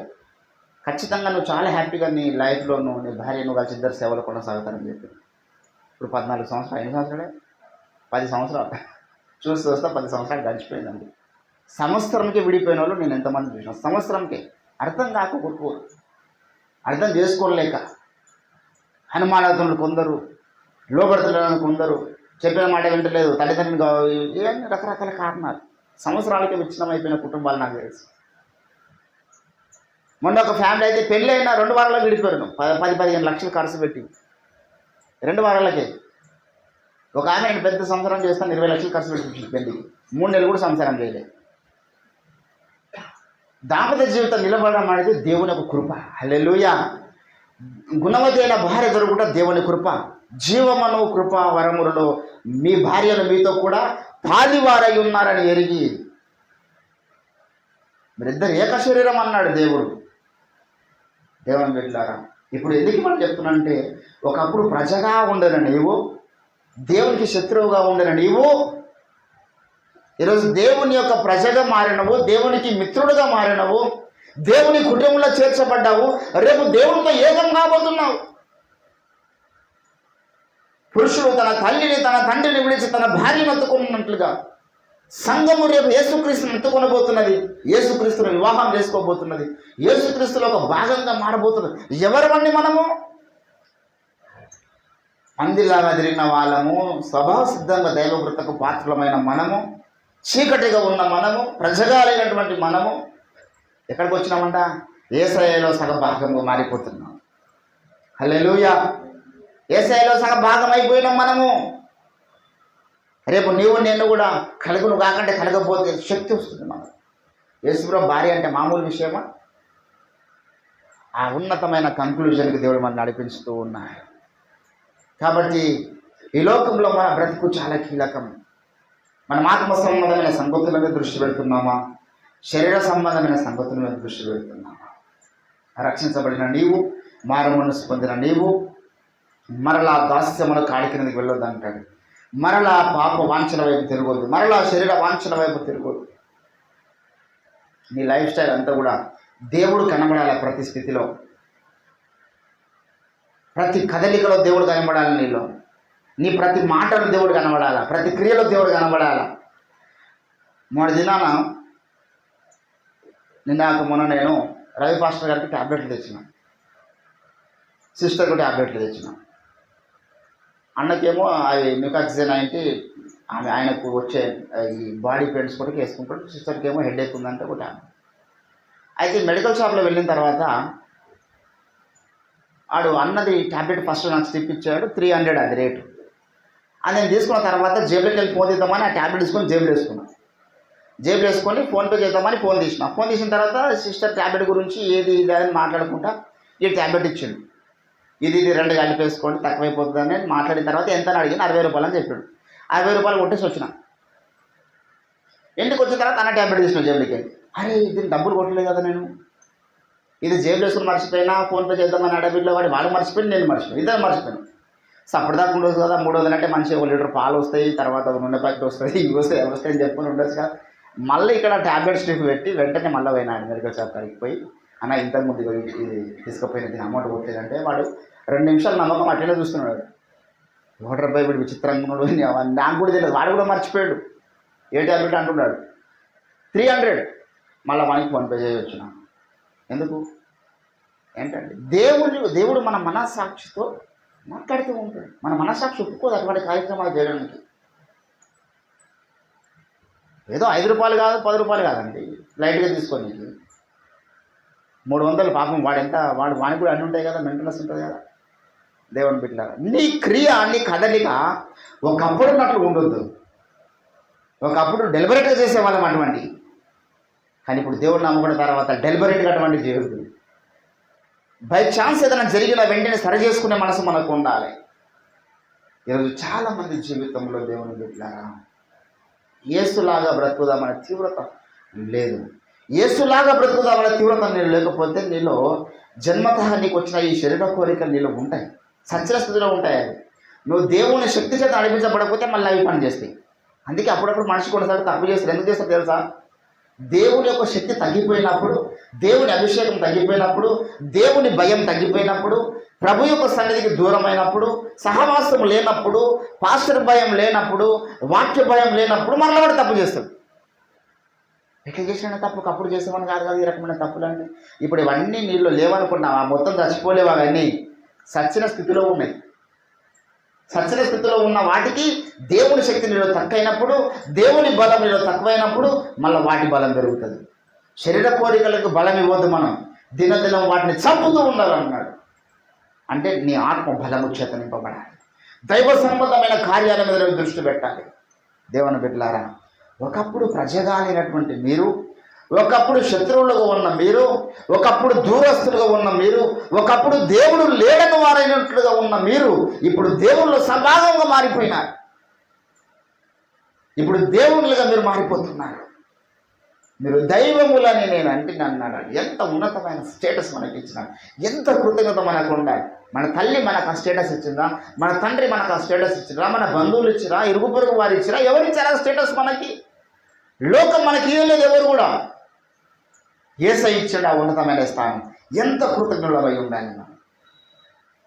ఖచ్చితంగా నువ్వు చాలా హ్యాపీగా నీ లైఫ్లో నీ భార్య నువ్వు కలిసి ఇద్దరు సేవలు కొనసాగుతానని చెప్పి. ఇప్పుడు 14 సంవత్సరాలు, 5 సంవత్సరాలే, 10 సంవత్సరాలు చూస్తూ 10 సంవత్సరాలు గడిచిపోయిందండి. సంవత్సరంకి విడిపోయిన వాళ్ళు నేను ఎంతమంది చూసిన. సంవత్సరంకే అర్థం కాకపోరు, అర్థం చేసుకోలేక అనుమానార్థులు కొందరు, లోబడుతున్న కొందరు, చెప్పిన మాట వింటలేదు, తల్లిదండ్రులు ఇవన్నీ రకరకాల కారణాలు. సంవత్సరాలకే విచ్ఛిన్నమైపోయిన కుటుంబాలు నాకు తెలుసు. మొన్న ఒక ఫ్యామిలీ అయితే పెళ్ళి అయినా 2 వారాల్లో విడిపోయాను. 10-15 లక్షలు ఖర్చు పెట్టి 2 వారాలకే. ఒక ఆమె నేను పెద్ద సంసారం చేస్తాను, 20 లక్షలు ఖర్చు పెట్టి పెళ్ళికి, 3 నెలలు కూడా సంసారం చేయలేదు. దాంపత్య జీవితం నిలబడడం అనేది దేవుని యొక్క కృప. హల్లెలూయా. గుణవతి అయిన భార్య దొరుకుట దేవుని కృప. జీవమను కృప వరములలో మీ భార్యను మీతో కూడా పాలివారై ఉన్నారని ఎరిగి మీరిద్దరు ఏక శరీరం అన్నాడు దేవుడు. దేవుని బిడ్డలారా, ఇప్పుడు ఎందుకు మనం చెప్తున్నానంటే, ఒకప్పుడు ప్రజగా ఉండను నీవు, దేవునికి శత్రువుగా ఉండిన నీవు ఈరోజు దేవుని యొక్క ప్రజగా మారినవు, దేవునికి మిత్రుడుగా మారినవు, దేవుని కుటుంబంలో చేర్చబడ్డావు. రేపు దేవునితో ఏకం కాబోతున్నావు. పురుషుడు తన తల్లిని తన తండ్రిని విడిచి తన భార్యను ఎత్తుకున్నట్లుగా సంఘము రేపు యేసుక్రీస్తుని ఎత్తుకొనబోతున్నది. యేసుక్రీస్తుని వివాహం చేసుకోబోతున్నది. యేసుక్రీస్తులో ఒక భాగంగా మారబోతున్నది. ఎవరివన్నీ మనము పందిలాగా తిరిగిన వాళ్ళము, స్వభావ సిద్ధంగా దైవవృత్తకు పాత్రలమైన మనము, చీకటిగా ఉన్న మనము, ప్రజగాలైనటువంటి మనము ఎక్కడికి వచ్చినామంట? యేసయ్యలో సగ భాగంగా మారిపోతున్నాం. హల్లెలూయా. యేసయ్యలో సగ భాగం అయిపోయినాం మనము. రేపు నీవు నేను కూడా కలుగును కాకంటే కలగపోతే శక్తి వస్తుంది మనకు. యేసుప్రభు భార్య అంటే మామూలు విషయమా? ఆ ఉన్నతమైన కంక్లూజన్కి దేవుడు మనం నడిపిస్తూ ఉన్నాడు. కాబట్టి ఈ లోకంలో మన బ్రతుకు చాలా కీలకం. మనం ఆత్మ సంబంధమైన సంగతుల మీద దృష్టి పెడుతున్నామా, శరీర సంబంధమైన సంగతుల మీద దృష్టి పెడుతున్నామా? రక్షించబడిన నీవు, మారు మనసు పొందిన నీవు మరలా దాస్యమును కాడి కిందకి వెళ్ళొద్దు అంటాడు. మరలా పాప వాంఛన వైపు తిరగొద్దు, మరలా శరీర వాంఛన వైపు తిరగొద్దు. నీ లైఫ్ స్టైల్ అంతా కూడా దేవుడు కనబడాలి. ప్రతి స్థితిలో, ప్రతి కదలికలో దేవుడు కనబడాలి. నీలో నీ ప్రతి మాటలో దేవుడు కనబడాలా, ప్రతి క్రియలో దేవుడు కనబడాలా. మొన్న దినాన మొన్న నేను రవి పాస్టర్ గారికి ట్యాబ్లెట్లు తెచ్చిన, సిస్టర్కి ట్యాబ్లెట్లు తెచ్చిన. అన్నకేమో అవి మ్యూకాక్సిజన్ ఆయనకు వచ్చే ఈ బాడీ పెయింట్స్ కూడా వేసుకుంటాడు. సిస్టర్కి ఏమో హెడేక్ ఉందంటే ఒక ట్యాబ్లెట్. అయితే మెడికల్ షాప్లో వెళ్ళిన తర్వాత ఆడు అన్నది ట్యాబ్లెట్ ఫస్ట్ నాకు స్టిప్ ఇచ్చాడు, 300 అది రేటు. అది నేను తీసుకున్న తర్వాత జేబులోకి వెళ్ళి ఫోన్ తీద్దామని ఆ ట్యాబ్లెట్ తీసుకొని జేబులో వేసుకున్నాను. జేబులో వేసుకొని ఫోన్పే చేద్దామని ఫోన్ తీసిన తర్వాత సిస్టర్ ట్యాబ్లెట్ గురించి ఏది ఇది అని మాట్లాడుకుంటా ఈ ట్యాబ్లెట్ ఇచ్చిండు. ఇది 2 కలిపి వేసుకోండి తక్కువైపోతుందని మాట్లాడిన తర్వాత ఎంత అని అడిగిన 60 రూపాయలు అని చెప్పాడు. 60 రూపాయలు కొట్టేసి వచ్చిన. ఇంటికి వచ్చిన తర్వాత అన్న ట్యాబ్లెట్ తీసుకున్నాను జేబులకి. అరే దీన్ని డబ్బులు కొట్టలేదు కదా నేను, ఇది జేబులు వేసుకుని మర్చిపోయినా, ఫోన్పే చేద్దామని అడబిట్లో వాడు మర్చిపోయింది, నేను మర్చిపోయాను, ఇద్దరు మర్చిపోయాను. సో అప్పటిదాకా ఉండొచ్చు కదా, 300 అంటే మంచిగా 1 లీటర్ పాలు వస్తాయి, తర్వాత నూనె ప్యాకెట్ వస్తుంది, ఇవి వస్తాయి అవి వస్తాయి అని చెప్పుకొని ఉండొచ్చు కదా. మళ్ళీ ఇక్కడ ట్యాబ్లెట్ స్ట్రిప్ పెట్టి వెంటనే మళ్ళీ పోయినాడు మెడికల్ షాప్ కాడికి పోయి, అన్న ఇంతకుముందు ఇది తీసుకుపోయిన దీని అమౌంట్ కొట్టలేదంటే వాడు 2 నిమిషాలు నమ్మకం అట్లనే చూస్తున్నాడు. వాటర్ బై వీడు విచిత్రంగా ఉన్నాడు, నాకు కూడా తెలియదు, వాడు కూడా మర్చిపోయాడు ఏ ట్యాబ్లెట్ అంటున్నాడు. 300 మళ్ళీ వానికి ఫోన్పే చేయవచ్చు. ఎందుకు ఏంటంటే దేవుడు మన మనస్సాక్షితో మాట్లాడుతూ ఉంటాడు. మన మనస్సాక్షి ఒప్పుకోదు అటువంటి కార్యక్రమాలు చేయడానికి. ఏదో 5 రూపాయలు కాదు 10 రూపాయలు కాదండి, లైట్గా తీసుకొని 300 పాపం వాడికి కూడా అన్నీ ఉంటాయి కదా, మెంటనెస్ ఉంటుంది కదా. దేవుని బిడ్డలారా, నీ క్రియ నీ కదలిక ఒకప్పుడు ఉన్నట్లు ఉండొద్దు. ఒకప్పుడు డెలిబరేట్గా చేసేవాళ్ళం అటువంటి, కానీ ఇప్పుడు దేవుడు నమ్ముకున్న తర్వాత డెలిబరేట్గా అటువంటి చేయొద్దు. బై ఛాన్స్ ఏదైనా జరిగిన వెంటనే సరి చేసుకునే మనసు మనకు ఉండాలి. ఈరోజు చాలామంది జీవితంలో దేవుని బిడ్డలారా యేసులాగా బ్రతుకుదామనే తీవ్రత లేదు. యేసులాగా బ్రతుకుదామనే తీవ్రత నీళ్ళు లేకపోతే నీలో జన్మతః నీకు వచ్చిన ఈ శరీర కోరికలు నీలో ఉంటాయి, సత్య స్థితిలో ఉంటాయి. అవి నువ్వు దేవుని శక్తి చేత నడిపించబడకపోతే మళ్ళీ అవి పని చేస్తాయి. అందుకే అప్పుడప్పుడు మనిషి కొన్నిసార్లు తప్పు చేస్తారు. ఎందుకు చేస్తారు తెలుసా? దేవుని యొక్క శక్తి తగ్గిపోయినప్పుడు, దేవుని అభిషేకం తగ్గిపోయినప్పుడు, దేవుని భయం తగ్గిపోయినప్పుడు, ప్రభు యొక్క సన్నిధికి దూరమైనప్పుడు, సహవాసం లేనప్పుడు, పాస్టర్ భయం లేనప్పుడు, వాక్య భయం లేనప్పుడు మరలా వాడు తప్పు చేస్తాడు. ఎట్లా చేసిన తప్పు అప్పుడు చేసామని కాదు కదా ఈ రకమైన తప్పులు అంటే. ఇప్పుడు ఇవన్నీ నీళ్ళు లేవనుకున్నావా, మొత్తం చచ్చిపోలేవు, అవన్నీ సచ్చిన స్థితిలో ఉన్నాయి. సచ్చిన స్థితిలో ఉన్న వాటికి దేవుని శక్తి నీలో తక్కువైనప్పుడు, దేవుని బలం నీలో తక్కువైనప్పుడు మళ్ళీ వాటి బలం పెరుగుతుంది. శరీర కోరికలకు బలం ఇవ్వద్దు, మనం దినదినం వాటిని చంపుతూ ఉండాలన్నాడు. అంటే నీ ఆత్మ బలము చేత నింపబడాలి. దైవ సంబంధమైన కార్యాల మీద దృష్టి పెట్టాలి. దేవుని బిడ్డలారా, ఒకప్పుడు ప్రజగాలైనటువంటి మీరు, ఒకప్పుడు శత్రువులుగా ఉన్న మీరు, ఒకప్పుడు దూరస్తులుగా ఉన్న మీరు, ఒకప్పుడు దేవుడు లేడని వారైనట్లుగా ఉన్న మీరు ఇప్పుడు దేవుళ్ళు సభాగంగా మారిపోయినారు. ఇప్పుడు దేవుళ్ళుగా మీరు మారిపోతున్నారు. మీరు దైవములని నేను అంటే అన్నాడు. ఎంత ఉన్నతమైన స్టేటస్ మనకి ఇచ్చినాడు, ఎంత కృతజ్ఞత మనకు ఉండాలి. మన తల్లి మనకు ఆ స్టేటస్ ఇచ్చిందా? మన తండ్రి మనకు ఆ స్టేటస్ ఇచ్చిరా? మన బంధువులు ఇచ్చిరా? ఇరుగు పొరుగు వారు ఇచ్చిరా? ఎవరు ఇచ్చారా స్టేటస్ మనకి? లోకం మనకి ఇవ్వలేదు ఎవరు కూడా. యేసయ్య ఇచ్చాడు ఆ ఉన్నతమైన స్థానం. ఎంత కృతజ్ఞులమై ఉండాలి మనం.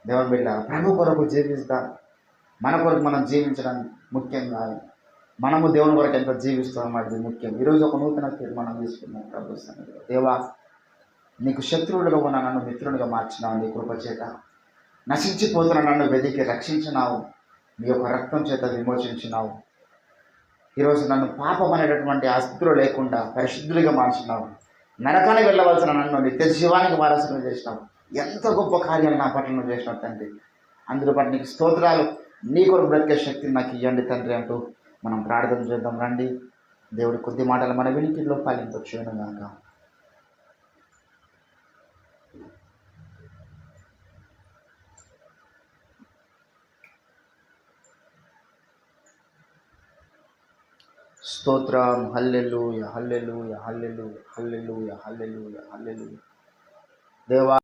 దేవుని బిడ్డ, ప్రభు కొరకు జీవిస్తాం. మన కొరకు మనం జీవించడం ముఖ్యం కాదు, మనము దేవుని కొరకు ఎంత జీవిస్తాం అది ముఖ్యం. ఈరోజు ఒక నూతన తీర్మానం తీసుకున్నాం ప్రభు సన్నిధిలో. దేవా, నీకు శత్రువులుగా ఉన్న నన్ను మిత్రునిగా మార్చినావు. నీ కృప చేత నశించిపోతున్న నన్ను వెతికి రక్షించినావు. నీ యొక్క రక్తం చేత విమోచించినావు. ఈరోజు నన్ను పాపం అనేటటువంటి ఆ స్థితిలో లేకుండా పరిశుద్ధుడిగా మార్చినావు. నరకానికి వెళ్ళవలసిన నన్ను నిత్య జీవానికి వారసులు చేసినావు. ఎంత గొప్ప కార్యాలు నా పట్ల నువ్వు చేసినావు తండ్రి. అందులో బట్టి నీకు స్తోత్రాలు. నీ కొరకు బ్రతికే శక్తిని నాకు ఇవ్వండి తండ్రి అంటూ మనం ప్రార్థన చేద్దాం. రండి, దేవుడి కొద్ది మాటలు మన వినికిడిలో ఫలింపచేయును గాక. స్తోత్రం. హల్లెలూయా, హల్లెలూయా, హల్లెలూయా, హల్లెలూయా, హల్లెలూయా, హల్లెలూయా. దేవా